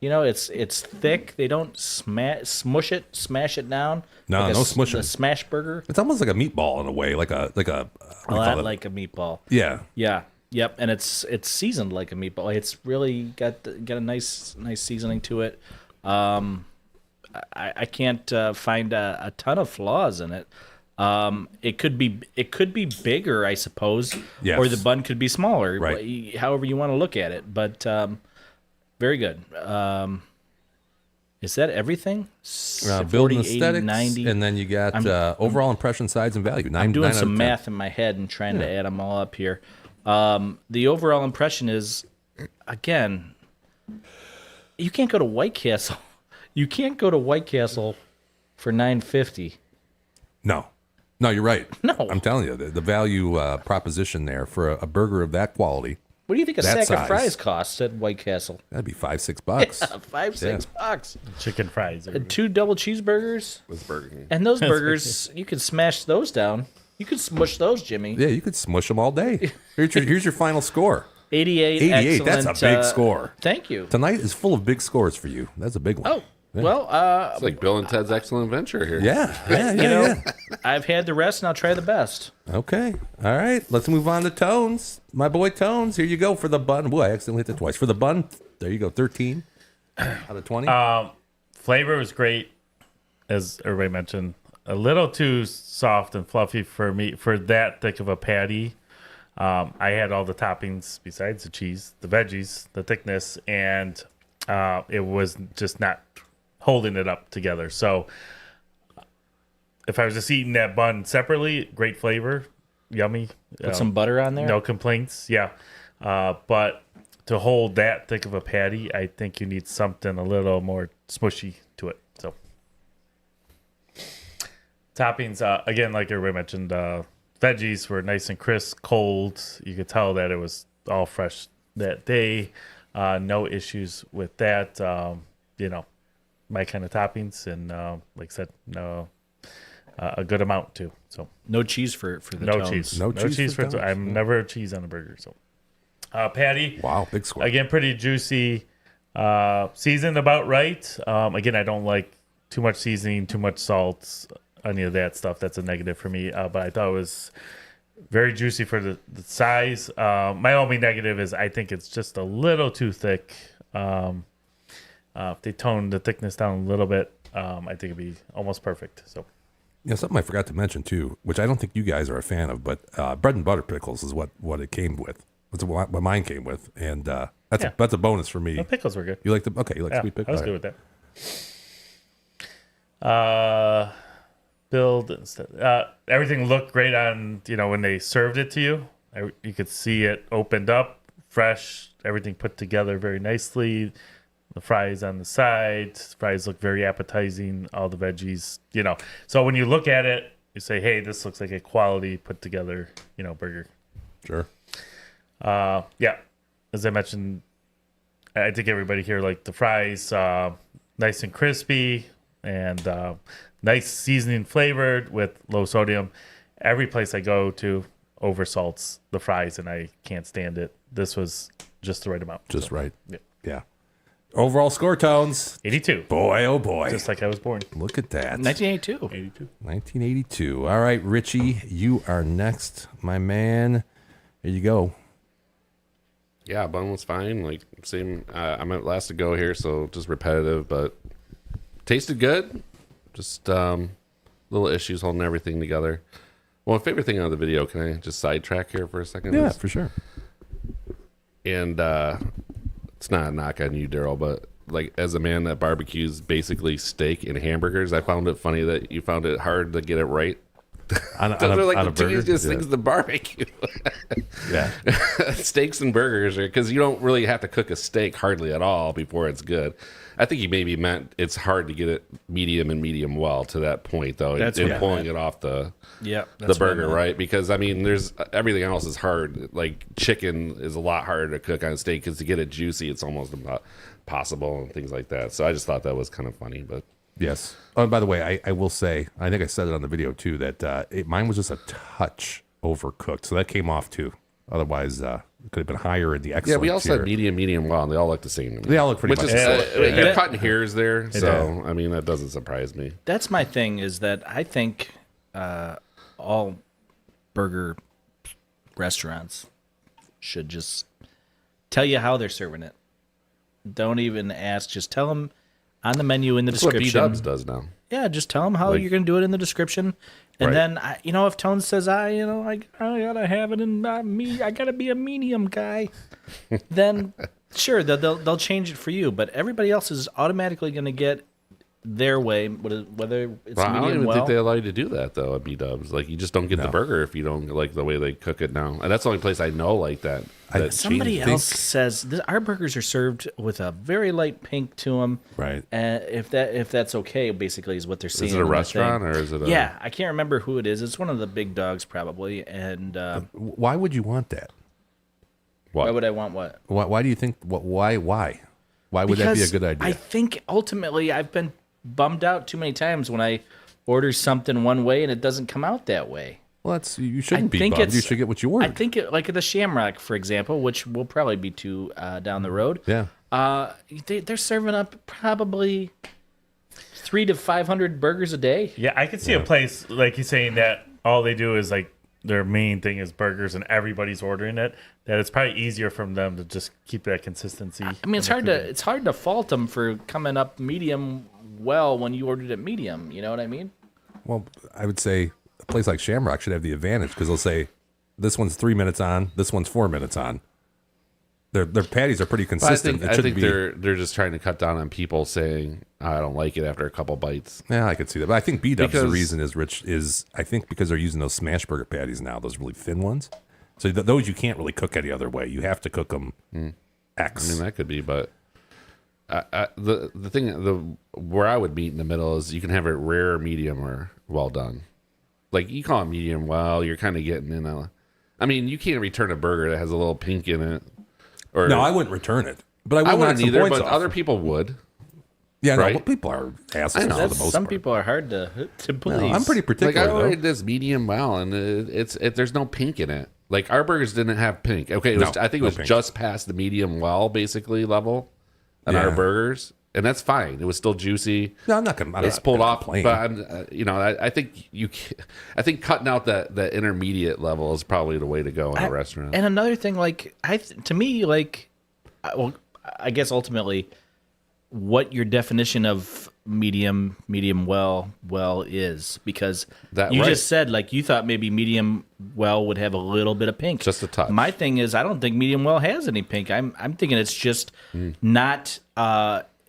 It's thick. They don't smash it down. No, like no smushing. A smash burger. It's almost like a meatball in a way, like a A lot like a meatball. Yeah. Yeah. Yep. And it's seasoned like a meatball. It's really got a nice seasoning to it. I can't find a ton of flaws in it. It could be bigger, I suppose, Yes. or the bun could be smaller. Right. However you want to look at it, but very good. Is that everything? Building 40, 80, aesthetics, 90. and then you got overall impression, size, and value. I'm doing 9 out some of 10. math in my head and trying to add them all up here. The overall impression is, again, you can't go to White Castle. You can't go to White Castle for $9.50. No, you're right. No. I'm telling you, the value proposition there for a burger of that quality. What do you think a That sack of size. fries costs at White Castle? That'd be $5-6. $5-6. Chicken fries. And 2 double cheeseburgers. With Burger King. And those burgers, you can smash those down. You can smush those, Jimmy. Yeah, you could smush them all day. Here's your final score. 88. 88. That's a excellent, big score. Thank you. Tonight is full of big scores for you. That's a big one. Oh, well, It's like Bill and Ted's Excellent Adventure here. Yeah. I've had the rest, and I'll try the best. Okay. All right. Let's move on to Tones. My boy Tones. Here you go for the bun. Boy, I accidentally hit it twice. For the bun, there you go. 13 out of 20. Flavor was great, as everybody mentioned. A little too soft and fluffy for me for that thick of a patty. I had all the toppings besides the cheese, the veggies, the thickness, and it was just not holding it up together. So if I was just eating that bun separately, great flavor, yummy. Put some butter on there? No complaints, yeah. But to hold that thick of a patty, I think you need something a little more smushy to it. So toppings, again, like everybody mentioned, veggies were nice and crisp, cold. You could tell that it was all fresh that day. No issues with that. My kind of toppings, and like I said, no, a good amount too. So no cheese for the no Tones. cheese, No cheese for Tones. I'm never a cheese on a burger. So patty, Wow, big score. again, pretty juicy, seasoned about right. Again, I don't like too much seasoning, too much salt, any of that stuff. That's a negative for me. But I thought it was very juicy for the size. My only negative is I think it's just a little too thick. If they toned the thickness down a little bit, I think it'd be almost perfect. So, Something I forgot to mention too, which I don't think you guys are a fan of, but bread and butter pickles is what it came with. That's what mine came with, and that's a bonus for me. the pickles were good. You like you like Yeah, sweet I pickles? was good with that. Build instead. Everything looked great on, when they served it to you. You could see it opened up, fresh, everything put together very nicely. The fries on the side, fries look very appetizing. All the veggies, So when you look at it, you say, "Hey, this looks like a quality put together, burger." Sure. Yeah, as I mentioned, I think everybody here liked the fries, nice and crispy, and nice seasoning flavored with low sodium. Every place I go to oversalts the fries, and I can't stand it. This was just the right amount. Just right. Yeah. Overall score, Tones. 82. Boy, oh boy. Just like I was born. Look at that. 1982. 1982. All right, Richie, you are next, my man. Here you go. Yeah, bun was fine. Like, same. I'm at last to go here, so just repetitive, but tasted good. Just little issues holding everything together. Well, my favorite thing out of the video, can I just sidetrack here for a second? Yeah, for sure. And it's not a knock on you, Daryl, but like as a man that barbecues basically steak and hamburgers, I found it funny that you found it hard to get it right. Those are like the two easiest things to barbecue. Yeah. Steaks and burgers, because you don't really have to cook a steak hardly at all before it's good. I think he maybe meant it's hard to get it medium and medium well to that point, though, That's in what I pulling meant. it off the That's what I burger, meant. right? Because, I mean, there's everything else is hard. Like chicken is a lot harder to cook on a steak because to get it juicy, it's almost impossible and things like that. So I just thought that was kind of funny, but... Yes. Oh, and by the way, I will say, I think I said it on the video too, that mine was just a touch overcooked. So that came off too. Otherwise, it could have been higher in the excellent Yeah, we all tier. said medium well, and they all look the same. They all look pretty much the the same. You're cutting hairs there, so, I mean, that doesn't surprise me. That's my thing, is that I think all burger restaurants should just tell you how they're serving it. Don't even ask. Just tell them on the menu in the That's what description. B-Dubs does now. Yeah, just tell them how Like- you're going to do it in the description. And Right. then, if Tone says, I gotta have it in me, I gotta be a medium guy, then sure, they'll change it for you. But everybody else is automatically going to get their way, whether it's Well, I medium don't even well. think they allow you to do that, though, at B-Dubs. Like, you just don't get the burger if you don't like the way they cook it now. And that's the only place I know like that. Somebody changed. else says our burgers are served with a very light pink to them. Right. If that's okay, basically, is what they're saying. Is it a in the restaurant thing. or is it a... Yeah, I can't remember who it is. It's one of the big dogs, probably. And Why would you want that? why would I want what? Why do you think? Why? Why would that be a good idea? I think ultimately I've been bummed out too many times when I order something one way and it doesn't come out that way. Well, you shouldn't be bummed. You should get what you ordered. I think like the Shamrock, for example, which will probably be two down the road. Yeah. They're serving up probably 300 to 500 burgers a day. Yeah, I could see a place like he's saying that all they do is like their main thing is burgers and everybody's ordering it. That it's probably easier for them to just keep that consistency. I mean, it's hard to fault them for coming up medium well when you ordered it medium. You know what I mean? Well, I would say a place like Shamrock should have the advantage because they'll say this one's 3 minutes on, this one's 4 minutes on. Their patties are pretty consistent. I think they're just trying to cut down on people saying I don't like it after a couple bites. Yeah, I could see that. But I think B-Dubs, the Because- reason is I think because they're using those smash burger patties now, those really thin ones. So those you can't really cook any other way. You have to cook them X. I mean, that could be, but the thing where I would meet in the middle is you can have it rare, medium, or well done. Like you call it medium well, you're kind of getting in a. I mean, you can't return a burger that has a little pink in it. Or No, I wouldn't return it. But I would wouldn't knock some either. points But off. other people would. Yeah, no, right? well, people are assholes I know. for the most Some part. people are hard to please. No, I'm pretty Like particular. I though. ordered this medium well, and there's no pink in it. Like our burgers didn't have pink. Okay, No, I think it no was pink. just past the medium well, basically level, on our Yeah. burgers, and that's fine. It was still juicy. No, I'm not gonna. It's pulled off, but I think I think cutting out that intermediate level is probably the way to go in a restaurant. And another thing, like to me, like, I guess ultimately, what your definition of medium well is, because you right. just said like you thought maybe medium well would have a little bit of pink, Just a touch. My thing is I don't think medium well has any pink. I'm thinking it's just not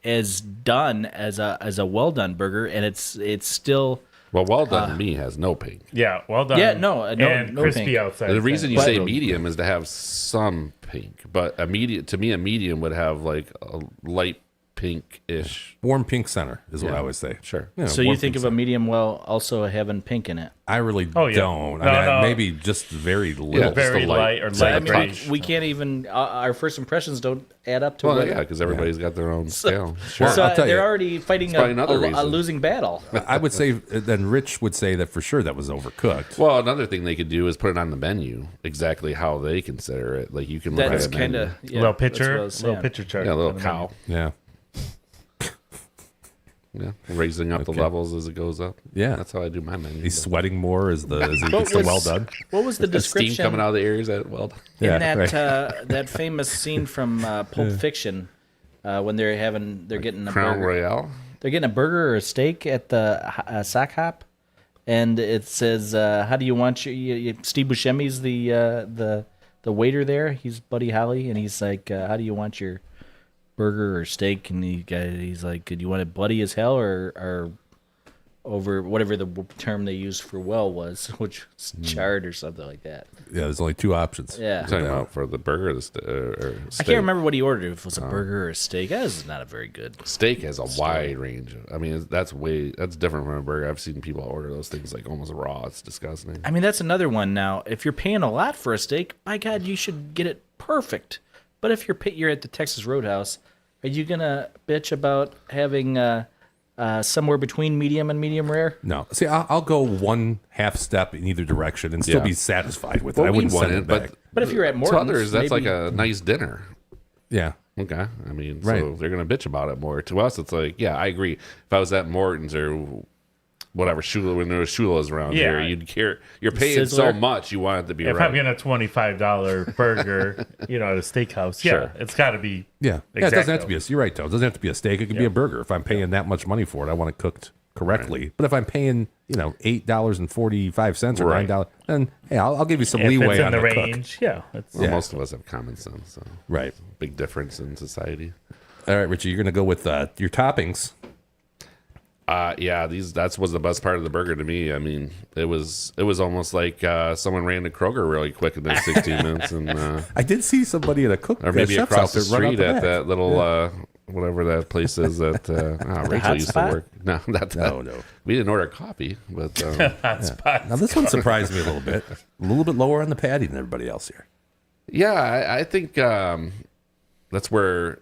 as done as a well done burger, and it's still. Well done to me has no pink. Yeah, well done. Yeah, no and crispy pink. outside. The reason you But- say medium is to have some pink, but a medium would have like a light pink-ish. Warm pink center is what I always say. Sure. So you think of a medium well also having pink in it? I really Oh, yeah. don't. No, I mean, no. maybe just very little. Yeah, very just a light or so light the green. touch. We can't even. Our first impressions don't add up to. Well, what, yeah, because everybody's got their own scale. Sure. Well, So I'll tell they're you. already fighting It's probably another a reason. losing battle. I would say, then Rich would say that for sure that was overcooked. Well, another thing they could do is put it on the menu exactly how they consider it. Like you can look That's at a kind menu. of little picture chart. Yeah, a little on the cow. Yeah. Yeah, raising up the levels as it goes up. Yeah. That's how I do my menu. He's sweating more as he What gets the was- well done. What was the The steam description coming out of the ears at well done. in Yeah, that right. that famous scene from Pulp Fiction when they're getting a Crown burger? Royale. They're getting a burger or a steak at the sock hop, and it says, "How do you want your?" Steve Buscemi's the waiter there. He's Buddy Holly, and he's like, "How do you want your burger or steak?" And he's like, "Do you want it bloody as hell or over whatever the term they used for well was, which was charred or something like that?" Yeah, there's only two options. Yeah. You're talking about for the burger or the or I steak? can't remember what he ordered. If it was a burger or a steak, that is not a very good. Steak has a wide range. I mean, that's different from a burger. I've seen people order those things like almost raw. It's disgusting. I mean, that's another one. Now, if you're paying a lot for a steak, by God, you should get it perfect. But if you're at the Texas Roadhouse, are you gonna bitch about having somewhere between medium and medium rare? No. See, I'll go one half step in either direction and still Yeah. be satisfied with Well, it. I we wouldn't want send it, it back. But if you're at to Morton's, others, that's maybe- like a nice dinner. Yeah. Okay. I mean, Right. so they're going to bitch about it more. To us, it's like, yeah, I agree. If I was at Morton's or whatever, Shula, when there was Shula's around Yeah. here, you'd care. You're paying so Sizzler. much, you want it to be If right. I'm getting a $25 burger, at a steakhouse, yeah, Sure. it's got to be. Yeah. Yeah, it doesn't have to be Exacto. you're right, though. It doesn't have to be a steak. It could be a burger. If I'm paying that much money for it, I want it cooked correctly. But if I'm paying, $8.45 or Right. $9, then hey, I'll give you some If leeway it's in on the the cook. range, yeah. It's, Well, most of us have common sense, so Right. big difference in society. All right, Richie, you're going to go with your toppings. Yeah, that was the best part of the burger to me. I mean, it was almost like someone ran to Kroger really quick in those 16 minutes, and I did see somebody at a cook or maybe chef's across the outfit run out street the at back. that little whatever that place is that Rachel Hot used Spot? to work. No, not that. No. We didn't order coffee, but hot spot. Now, this one surprised me a little bit. A little bit lower on the patty than everybody else here. yeah, I think that's where,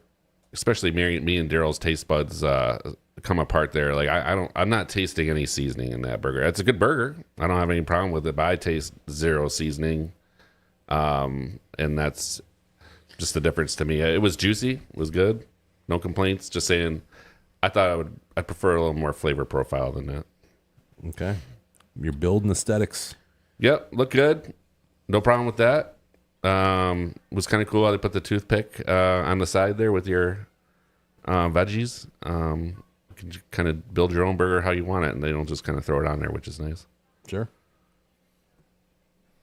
especially me and Daryl's taste buds come apart there. Like I'm not tasting any seasoning in that burger. It's a good burger. I don't have any problem with it, but I taste zero seasoning, and that's just the difference to me. It was juicy, it was good, no complaints. Just saying, I prefer a little more flavor profile than that. Okay. Your build and aesthetics. Yep, look good, no problem with that. It was kind of cool how they put the toothpick on the side there with your veggies. You can kind of build your own burger how you want it, and they don't just kind of throw it on there, which is nice. Sure.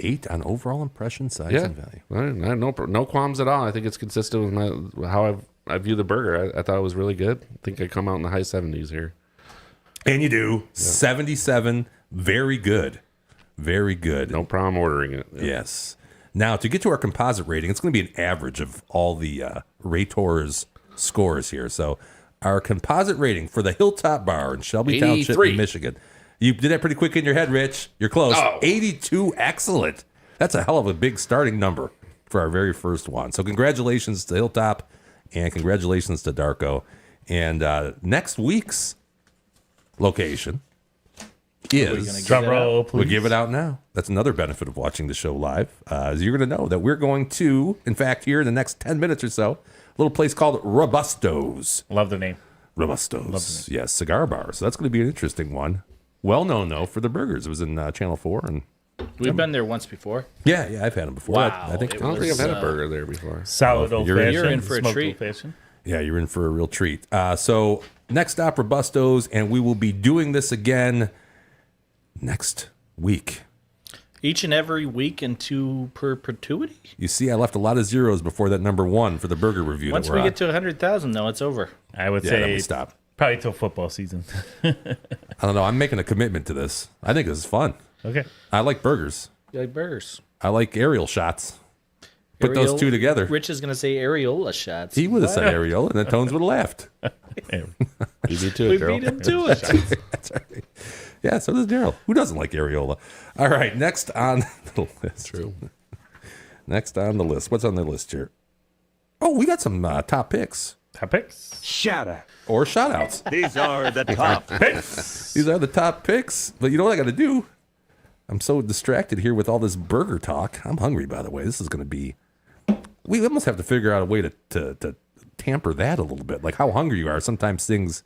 8 on overall impression, size, Yeah, and value. no qualms at all. I think it's consistent with how I view the burger. I thought it was really good. I think I come out in the high 70s here. And you do. 77. Very good. Very good. No problem ordering it. Yeah. Yes. Now, to get to our composite rating, it's going to be an average of all the rators' scores here. So, our composite rating for the Hilltop Bar in Shelby Township, 83. Michigan. You did that pretty quick in your head, Rich. You're close. Oh. 82. Excellent. That's a hell of a big starting number for our very first one. So, congratulations to Hilltop and congratulations to Darko. And next week's location is... Drum roll, please. We'll give it out now. That's another benefit of watching the show live. Is you're going to know that we're going to, in fact, here in the next 10 minutes or so, a little place called Robustos. Love the name. Robustos. Yes, cigar bar. So that's going to be an interesting one. Well known, though, for the burgers. It was in Channel 4. And We've been there once before. yeah, I've had them before. Wow, I think I don't think I've had a burger there before. Solid old fashioned. you're in for a smoked treat. old-fashioned. yeah, you're in for a real treat. So next stop, Robustos, and we will be doing this again next week. Each and every week into perpetuity? You see, I left a lot of zeros before that number 1 for the burger review. Once we get to 100,000, though, it's over. I would Yeah, then say we stop. probably till football season. I don't know. I'm making a commitment to this. I think this is fun. Okay. I like burgers. You like burgers? I like aerial shots. Put Areola- those two together. Rich is going to say areola shots. He would have said aerial, and then Tones would have laughed. You beat to We it, Daryl. beat him to it. That's right. Yeah, so does Daryl. Who doesn't like areola? All right, next on the list. True. Next on the list. What's on the list here? Oh, we got some top picks. Top picks. Shut up. Or shout-outs. These are the top Picks. These are the top picks. But you know what I got to do? I'm so distracted here with all this burger talk. I'm hungry, by the way. This is going to be... We almost have to figure out a way to tamper that a little bit. Like how hungry you are. Sometimes things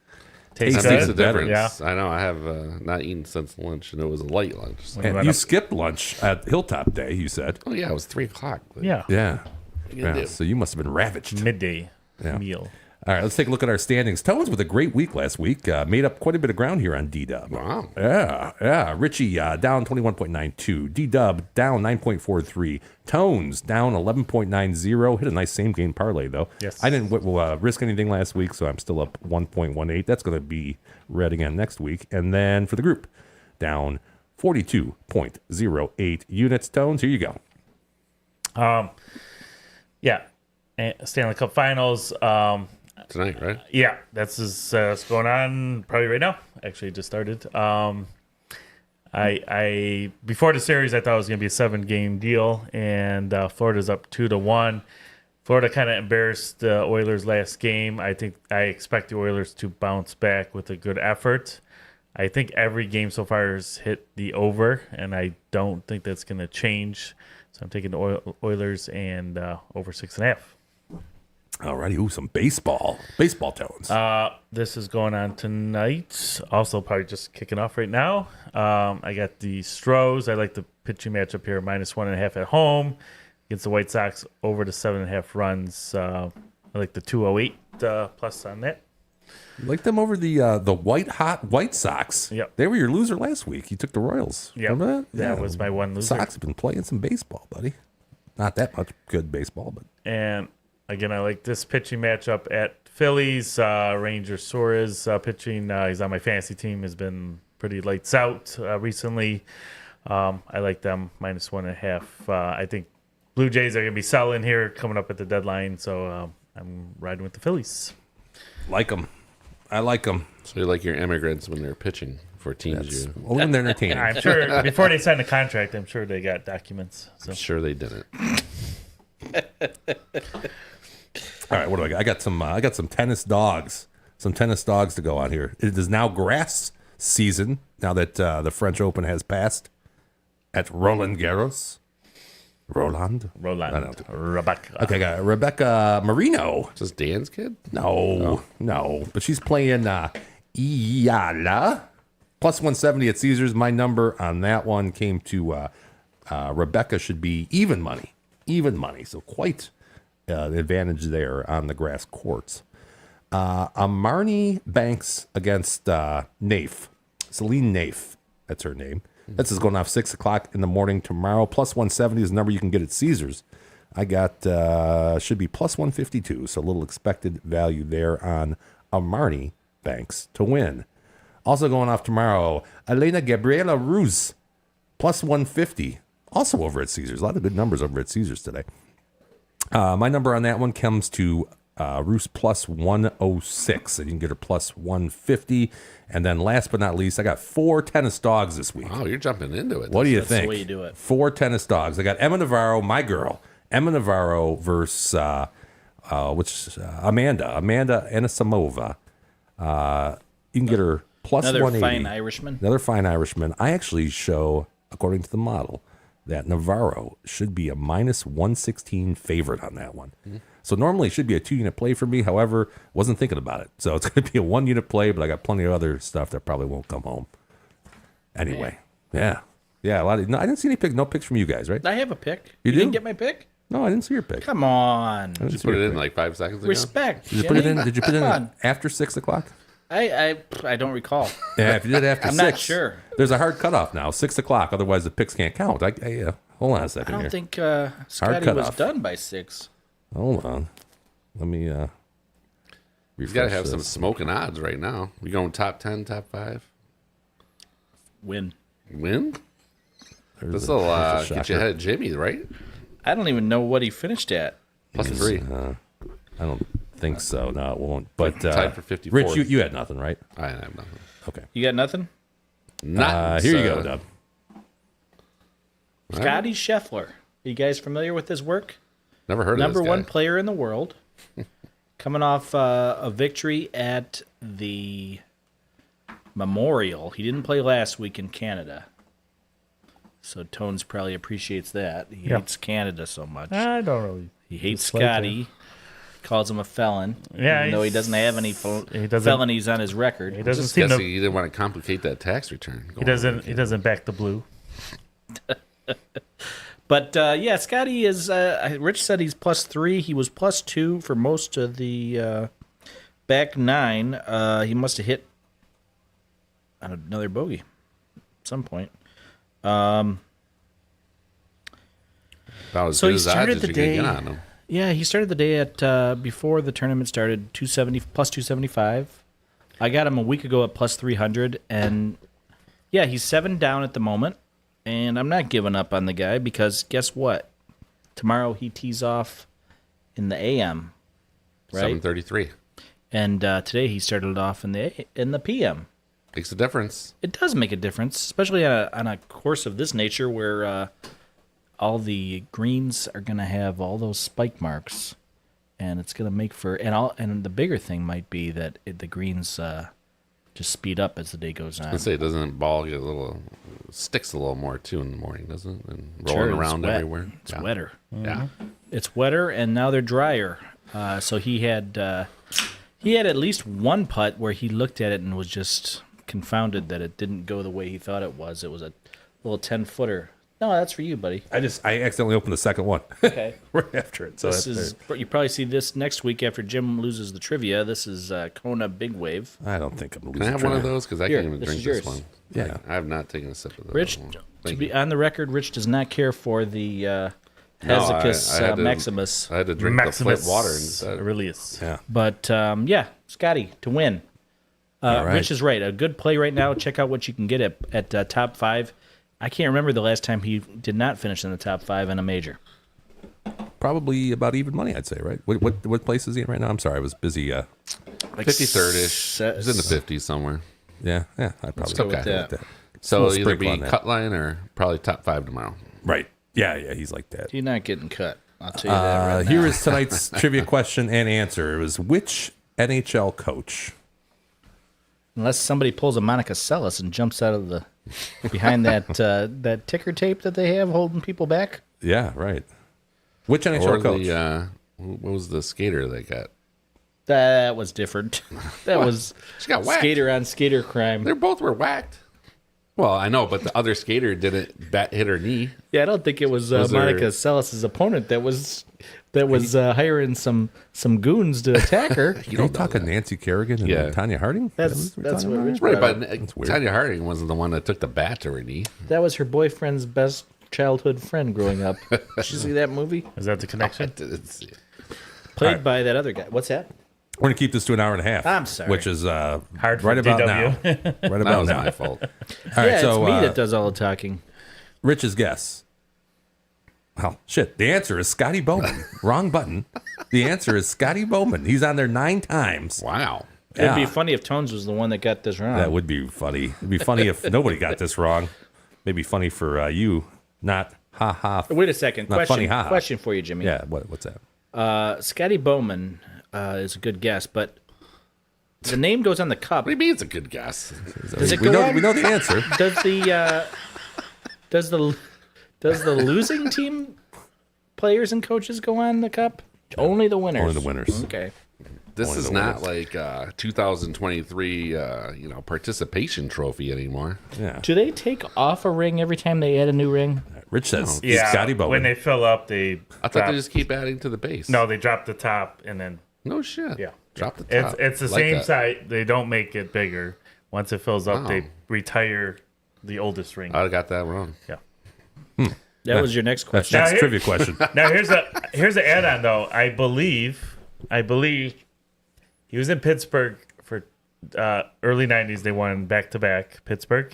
Tastes taste That makes a good. better. difference. Yeah. I know. I have not eaten since lunch, and it was a light lunch. So. And you skipped lunch at Hilltop Day, you said. Oh yeah, it was 3:00. But Yeah. Yeah. you gonna Yeah, do? so you must have been ravaged. Midday Yeah. meal. All right, let's take a look at our standings. Tones with a great week last week. Made up quite a bit of ground here on D-Dub. Wow. Yeah. Richie down 21.92. D-Dub down 9.43. Tones down 11.90. Hit a nice same game parlay, though. Yes. I didn't risk anything last week, so I'm still up 1.18. That's going to be red again next week. And then for the group, down 42.08 units. Tones, here you go. Yeah. And Stanley Cup Finals. Tonight, right? Yeah, that's what's going on probably right now. Actually, it just started. I before the series, I thought it was going to be a 7-game deal, and Florida's up 2-1. Florida kind of embarrassed the Oilers last game. I expect the Oilers to bounce back with a good effort. I think every game so far has hit the over, and I don't think that's going to change. So I'm taking the Oilers and over 6.5. Alrighty, ooh, some baseball Tones. This is going on tonight. Also, probably just kicking off right now. I got the Stros. I like the pitching matchup here, -1.5 at home against the White Sox over the 7.5 runs. I like the 208 plus on that. You like them over the white-hot White Sox. Yep. They were your loser last week. You took the Royals. Yep. Remember that? That was my one loser. Sox have been playing some baseball, buddy. Not that much good baseball, but And again, I like this pitching matchup at Phillies. Ranger Suarez pitching. He's on my fantasy team. Has been pretty lights out recently. I like them -1.5. I think Blue Jays are going to be selling here coming up at the deadline. So I'm riding with the Phillies. like them. I like them. So you like your immigrants when they're pitching for teams. When they're entertaining. I'm sure before they sign the contract, I'm sure they got documents. So. I'm sure they didn't. All right, what do I got? I got some tennis dogs. Some tennis dogs to go on here. It is now grass season now that the French Open has passed at Roland Garros. Roland. I don't know. Rebecca. Okay, I got Rebecca Marino. Is this Dan's kid? No. But she's playing Iala. +170 at Caesars. My number on that one came to Rebecca should be even money. So quite the advantage there on the grass courts. Amarni Banks against Naif. Celine Naif. That's her name. This is going off 6 o'clock in the morning tomorrow. +170 is the number you can get at Caesars. I got, should be +152. So a little expected value there on Amarni Banks to win. Also going off tomorrow, Elena Gabriela Ruz, +150. Also over at Caesars. A lot of good numbers over at Caesars today. My number on that one comes to Roos +106. And you can get her +150. And then last but not least, I got 4 tennis dogs this week. Oh, you're jumping into it. What do you That's think? the way you do it. 4 tennis dogs. I got Emma Navarro, my girl. Emma Navarro versus Amanda Anisimova. You can get her Another +180. fine Irishman. Another fine Irishman. I actually show, according to the model, that Navarro should be a -116 favorite on that one. So normally it should be a 2-unit play for me. However, wasn't thinking about it. So it's going to be a 1-unit play, but I got plenty of other stuff that probably won't come home. Anyway, yeah. A lot of, no, I didn't see any no picks from you guys, right? I have a pick. You do? Didn't get my pick? No, I didn't see your pick. Come on. I didn't You see put your it in pick. like 5 seconds ago. Respect. Did you put it in? Jimmy. Did you put it Come in on. after 6 o'clock? I don't recall. Yeah, if you did after I'm 6. not sure. There's a hard cutoff now, 6 o'clock. Otherwise, the picks can't count. Hold on a I second don't here. think Scotty was cutoff. done by 6. Hold on. Let me. He's got to have some smoking odds right now. We going top 10, top 5? Win. This will get you ahead of Jimmy, right? I don't even know what he finished at. Plus 3. I don't think so. No, it won't. But tied for 54. Rich, you had nothing, right? I have nothing. Okay. You got nothing? Here you go, Dub. Scotty Scheffler. You guys familiar with his work? Never heard of Number this guy. 1 player in the world. Coming off a victory at the Memorial. He didn't play last week in Canada. So Tones probably appreciates that. He hates Canada so much. I don't really. He hates dislike Scotty. Calls him a felon. Yeah, even though he doesn't have any felonies on his record. He doesn't Just seem guessing to. he didn't want to complicate that tax return. He doesn't. He doesn't back the blue. But yeah, Scotty is. Rich said he's plus 3. He was plus 2 for most of the back 9. He must have hit another bogey at some point. About as So good he as odds started as the you can day. get on him. Yeah, he started the day at before the tournament started 270 plus 275. I got him a week ago at plus 300, and yeah, he's 7 down at the moment. And I'm not giving up on the guy because guess what? Tomorrow he tees off in the AM, right? 7:33. And today he started off in the PM. Makes a difference. It does make a difference, especially on a course of this nature where all the greens are going to have all those spike marks, and it's going to make for and the bigger thing might be that the greens just speed up as the day goes on. I say, doesn't ball get sticks a little more too in the morning, doesn't it? And rolling Sure, it's around wet. everywhere. It's wetter. Yeah. It's wetter, and now they're drier. So he had at least one putt where he looked at it and was just confounded that it didn't go the way he thought it was. It was a little 10-footer. No, that's for you, buddy. I accidentally opened the second one. Okay. Right after it. So This is you probably see this next week after Jim loses the trivia. This is Kona Big Wave. I don't think I'm losing. Can I have one of those? Because I Here, can't even this drink is this yours. one. Yeah. I have not taken a sip of this. Rich, to be on the record, Rich does not care for the Hesychus I had to- Maximus. I had to drink Maximus the flat water instead. Aurelius. Yeah. But yeah, Scotty to win. All right. Rich is right. A good play right now. Check out what you can get at top 5. I can't remember the last time he did not finish in the top 5 in a major. Probably about even money, I'd say, right? What place is he in right now? I'm sorry, I was busy. Like 53rd-ish. He's in the 50s somewhere. Yeah, I'd probably go with okay that. So Little either sprinkle be on that. cut line or probably top 5 tomorrow. Right. Yeah, he's like that. He's not getting cut. I'll tell you that right now. Here is tonight's trivia question and answer. It was which NHL coach? Unless somebody pulls a Monica Seles and jumps out of the behind that ticker tape that they have holding people back. Yeah, right. Which NHL Or coach? what was the skater they got? That was different. That was She got whacked. skater on skater crime. They both were whacked. Well, I know, but the other skater didn't hit her knee. Yeah, I don't think it was, Was there- Monica Seles' opponent that was hiring some goons to attack her. You don't talking Nancy Kerrigan and Yeah. Tanya Harding? That's what Rich Right, brought but up. weird. Tanya Harding wasn't the one that took the bat to her knee. That was her boyfriend's best childhood friend growing up. Did you see that movie? Is that the I connection? didn't see it. Played by that other guy. What's that? We're gonna keep this to an hour and a half. I'm sorry. Which is Hard for right about DW. now. Right That about was now. my fault. All right, Yeah, so it's me that does all the talking. Rich's guess. Well, shit. The answer is Scotty Bowman. Wrong button. The answer is Scotty Bowman. He's on there 9 times. Wow. It'd be Yeah. funny if Tones was the one that got this wrong. That would be funny. It'd be funny if nobody got this wrong. Maybe funny for you, not ha ha. Wait a second. Not funny, Question, ha-ha. question for you, Jimmy. Yeah, what's that? Scotty Bowman is a good guess, but the name goes on the cup. What do you mean it's a good guess? Does it we go know on? we know the answer. Does the losing team players and coaches go on the cup? Only the winners. Only the winners. Okay. This Only is the not winners. like 2023 participation trophy anymore. Yeah. Do they take off a ring every time they add a new ring? Rich says Yeah. Scotty Bowman. When they fill up, they. I thought drop- they just keep adding to the base. No, they drop the top and then. No shit. Yeah. Drop the top. It's the Like same that. size. They don't make it bigger. Once it fills up, they retire the oldest ring. I got that wrong. Yeah. That was your next That's question. next trivia question. Now here's an add-on though. I believe he was in Pittsburgh for early '90s. They won back-to-back Pittsburgh.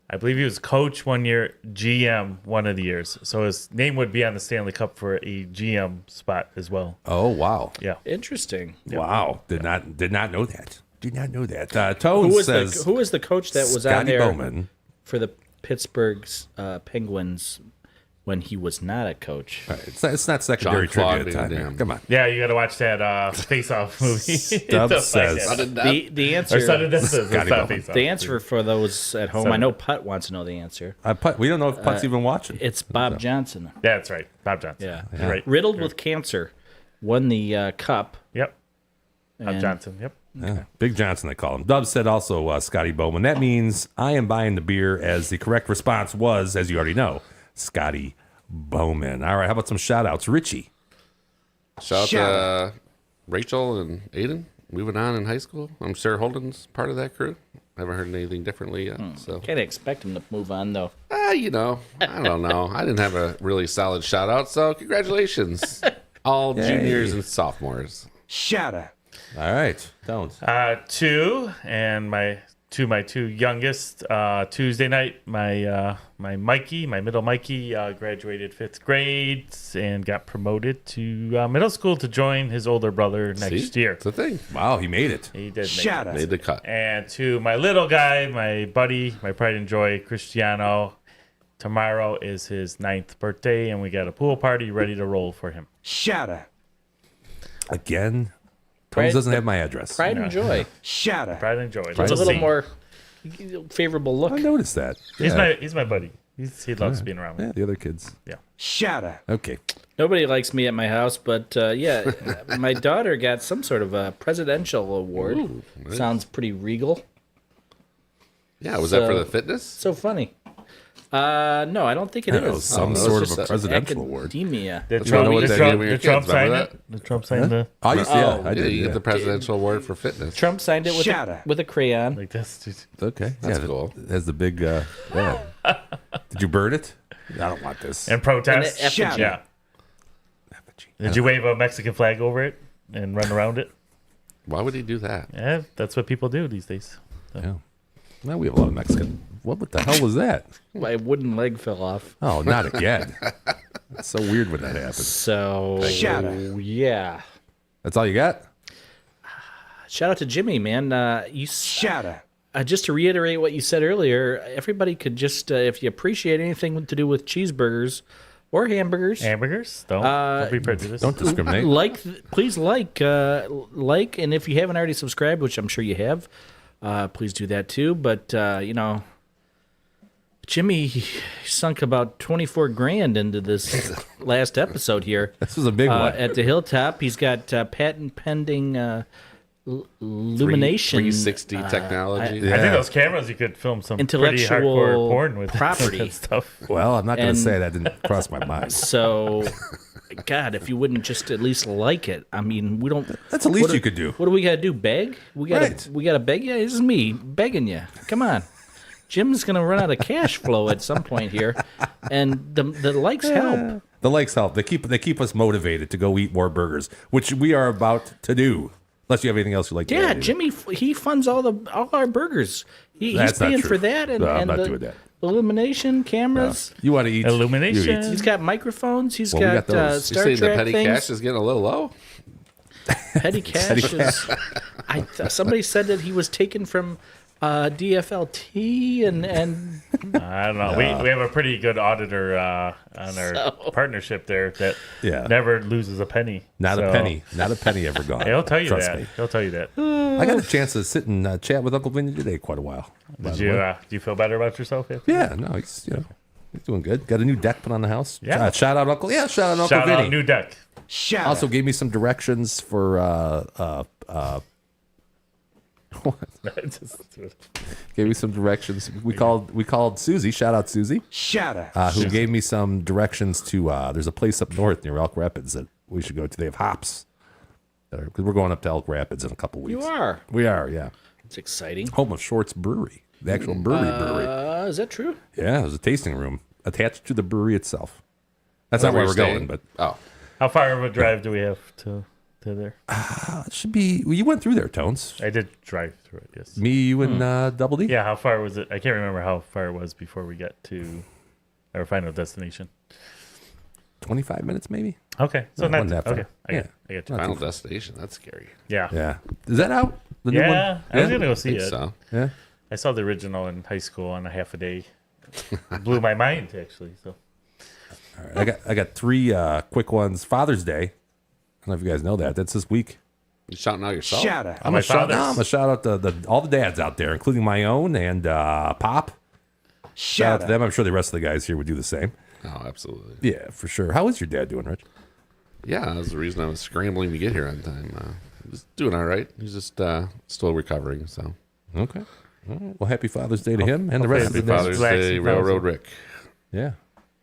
I believe he was coach one year, GM one of the years. So his name would be on the Stanley Cup for a GM spot as well. Oh wow. Yeah. Interesting. Wow. Did not know that. Did not know that. Tones says who was the coach that was Scotty on there Bowman. for the Pittsburgh Penguins when he was not a coach? All right, it's not secondary Jean-Claude trivia time. Van here. Damme. Come on. Yeah, you got to watch that Face-Off movie. Stubbs says The answer. Or Sudden Death says Scotty it's not Bowman. Face-Off. The answer for those at home, I know Putt wants to know the answer. we don't know if Putt's even watching. It's Bob Johnson. Yeah, that's right. Bob Johnson. Yeah. You're right. Riddled with cancer, won the cup. Yep. Bob And- Johnson. Yep. Yeah. Big Johnson, they call him. Dubs said also Scotty Bowman. That means I am buying the beer, as the correct response was, as you already know, Scotty Bowman. All right, how about some shout-outs? Richie. Shout out to Rachel and Aiden moving on in high school. I'm sure Holden's part of that crew. I haven't heard anything differently yet. So, Can't expect him to move on, though. I don't know. I didn't have a really solid shout out. So, congratulations, all juniors and sophomores. Shout out. All right, don't. Two, and my two youngest. Tuesday night, my middle Mikey, graduated 5th grade and got promoted to middle school to join his older brother next year. It's a thing. Wow, he made it. He did make Shout it. out. Made the cut. And to my little guy, my buddy, my pride and joy, Cristiano. Tomorrow is his 9th birthday, and we got a pool party ready to roll for him. Shout out. Again, Pride- Tones doesn't have my address. Pride and joy. Shout out. Pride and joy. It's a little more favorable look. I noticed that. He's Yeah. he's my buddy. He loves being around me. Yeah, the other kids. Shout out. Okay. Nobody likes me at my house, but yeah, my daughter got some sort of a presidential award. Ooh, nice. Sounds pretty regal. Yeah, was that for So- the fitness? So funny. No, I don't think it I don't know, is. some it's sort of just a a presidential award. Academia. Did That's what I Trump, know what did they Trump, give your did Trump kids, remember sign that? it? Did Trump sign the Oh, yeah, I Yeah, did. you Yeah. get the presidential award for fitness. Trump signed it with Shout a, out. with a crayon. like this? Dude. Okay. That's yeah, cool. It has the big. Yeah. Did you burn it? I don't want this. And protest. And effigy. Yeah. Did you wave a Mexican flag over it and run around it? Why would he do that? Yeah, that's what people do these days. Yeah. Well, we have a lot of Mexican. What the hell was that? My wooden leg fell off. Oh, not again. It's so weird when that happens. So, Shout out. yeah. That's all you got? Shout out to Jimmy, man. Shout out. Just to reiterate what you said earlier, everybody could just, if you appreciate anything to do with cheeseburgers or hamburgers, Hamburgers? Don't be prejudiced. Don't discriminate. please like, and if you haven't already subscribed, which I'm sure you have, please do that too. But Jimmy sunk about 24 grand into this last episode here. This was a big one. At the Hilltop. He's got patent pending illumination 360 technology. Yeah. I think those cameras you could film some pretty Intellectual hardcore porn with property. that stuff. Well, I'm not going And- to say that didn't cross my mind. So, God, if you wouldn't just at least like it. I mean, we don't. That's the least what do- you could do. What do we got to do? Beg? We got Right. to. We got to beg. Yeah, this is me begging you. Come on. Jim's gonna run out of cash flow at some point here, and the likes help. The likes help. They keep us motivated to go eat more burgers, which we are about to do. Unless you have anything else you like to Yeah, add. Jimmy, he funds all our burgers. He's That's not paying true. for that, and, No, I'm and not the doing that. illumination cameras. You want to eat Illumination. you eat. He's got microphones. He's Well, we got, got those. You're Star saying the Trek petty things. cash is getting a little low? Petty cash is. Somebody said that he was taken from DFLT and I don't know. We have a pretty good auditor on our partnership there that Yeah. never loses a penny. Not So, a penny. Not a penny ever gone. He'll tell you Trust that. me. He'll tell you that. I got a chance to sit and chat with Uncle Vinny today quite a while. by Did the you way. do you feel better about yourself? Yet? Yeah, no, he's doing good. Got a new deck put on the house. Yeah. Shout out Uncle. Yeah, shout out Uncle Shout Vinny. out new deck. Shout Also out. gave me some directions for gave me some directions. We called Susie. Shout out Susie. Shout out. Who gave me some directions to there's a place up north near Elk Rapids that we should go to. They have hops. Because we're going up to Elk Rapids in a couple weeks. You are. We are, yeah. It's exciting. Home of Shorts Brewery, the actual brewery. Is that true? Yeah, there's a tasting room attached to the brewery itself. That's not where we're going, but How far of a drive do we have to there? it should be. Well, you went through there, Tones. I did drive through it. Yes. Me, you, and Double D. Yeah. How far was it? I can't remember how far it was before we got to our final destination. 25 minutes, maybe. Okay, so No, not wasn't that far. okay. I Yeah. get you. Not Final too far. Destination. That's scary. Yeah. Yeah. Is that out? The new one? Yeah, I was gonna go see think it. so. Yeah. I saw the original in high school on a half a day. It blew my mind actually. So All right. I got 3 quick ones. Father's Day. I don't know if you guys know that. That's this week. You shouting out yourself? Shout out. I'm my a shout fathers. out to all the dads out there, including my own and Pop. Shout out to Shout them. out. I'm sure the rest of the guys here would do the same. Oh, absolutely. Yeah, for sure. How is your dad doing, Rich? Yeah, that's the reason I was scrambling to get here on time. He's doing all right. He's just still recovering. So Okay. All right. Well, happy Father's Day to him and the rest happy of the dads. Father's Relax, Day, you Railroad fellas. Rick. Yeah.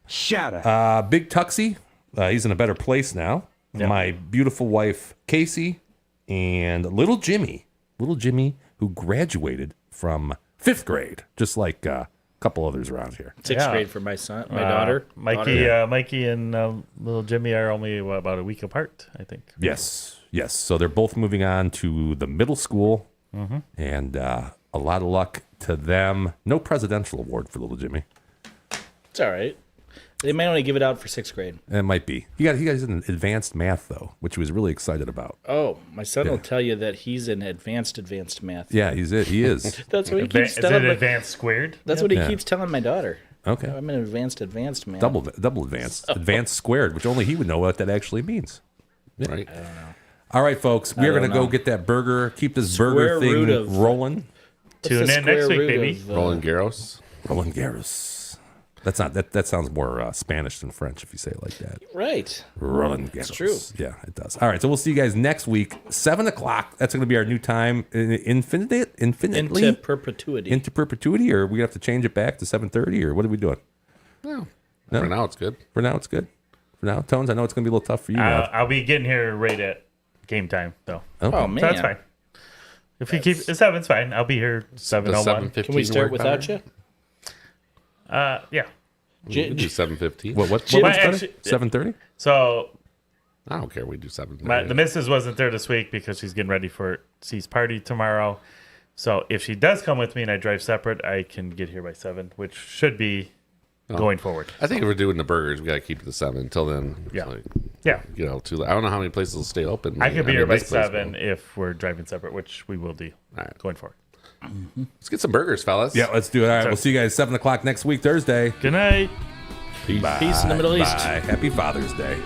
Shout out. Big Tuxie. He's in a better place now. Yep. My beautiful wife, Casey, and little Jimmy, who graduated from 5th grade, just like a couple others around here. 6th Yeah. grade for my son, my daughter. Mikey, Daughter. Mikey, and little Jimmy are only about a week apart, I think. Yes. So they're both moving on to the middle school, and a lot of luck to them. No presidential award for little Jimmy. It's all right. They might only give it out for 6th grade. It might be. He got an advanced math though, which he was really excited about. Oh, my son will tell you that he's in advanced math. Yeah, he is. That's what he Is keeps it telling me. advanced squared? That's what he Yeah. keeps telling my daughter. Okay. I'm in advanced math. Double advanced. Advanced squared, which only he would know what that actually means. Right. All right, folks, we are going don't to go know. get that burger, keep this Square burger root thing of- rolling. What's Tune the in next square week, root baby. of, Roland Garros. Roland Garros. That's not that sounds more Spanish than French if you say it like that. Right. Roland Garros. It's true. Yeah, it does. All right, so we'll see you guys next week, 7:00. That's going to be our new time. Infinitely Into perpetuity. into perpetuity, or we have to change it back to 7:30, or what are we doing? No. No? For now, it's good. For now, it's good. For now, Tones, I know it's going to be a little tough for you now. I'll be getting here right at game time, though. Okay. Oh, man. So that's fine. If you keep it's 7, it's fine. I'll be here 7:01. 7:15 Can we start work without better? you? Yeah. We can do 7:15. What Well, was actually- 7:30? So I don't care. We do 7. the missus wasn't there this week because she's getting ready for C's party tomorrow. So if she does come with me and I drive separate, I can get here by 7, which should be going forward. I think if we're doing the burgers, we got to keep it to 7. Until then, it's Yeah. like, Yeah. you know, too late. I don't know how many places will stay open. I could be here mean, by this place 7 will. if we're driving separate, which we will do All right. going forward. Let's get some burgers, fellas. Yeah, let's do it. All right, we'll see you guys 7:00 next week, Thursday. Good night. Bye. Peace in the Middle East. Bye. Happy Father's Day.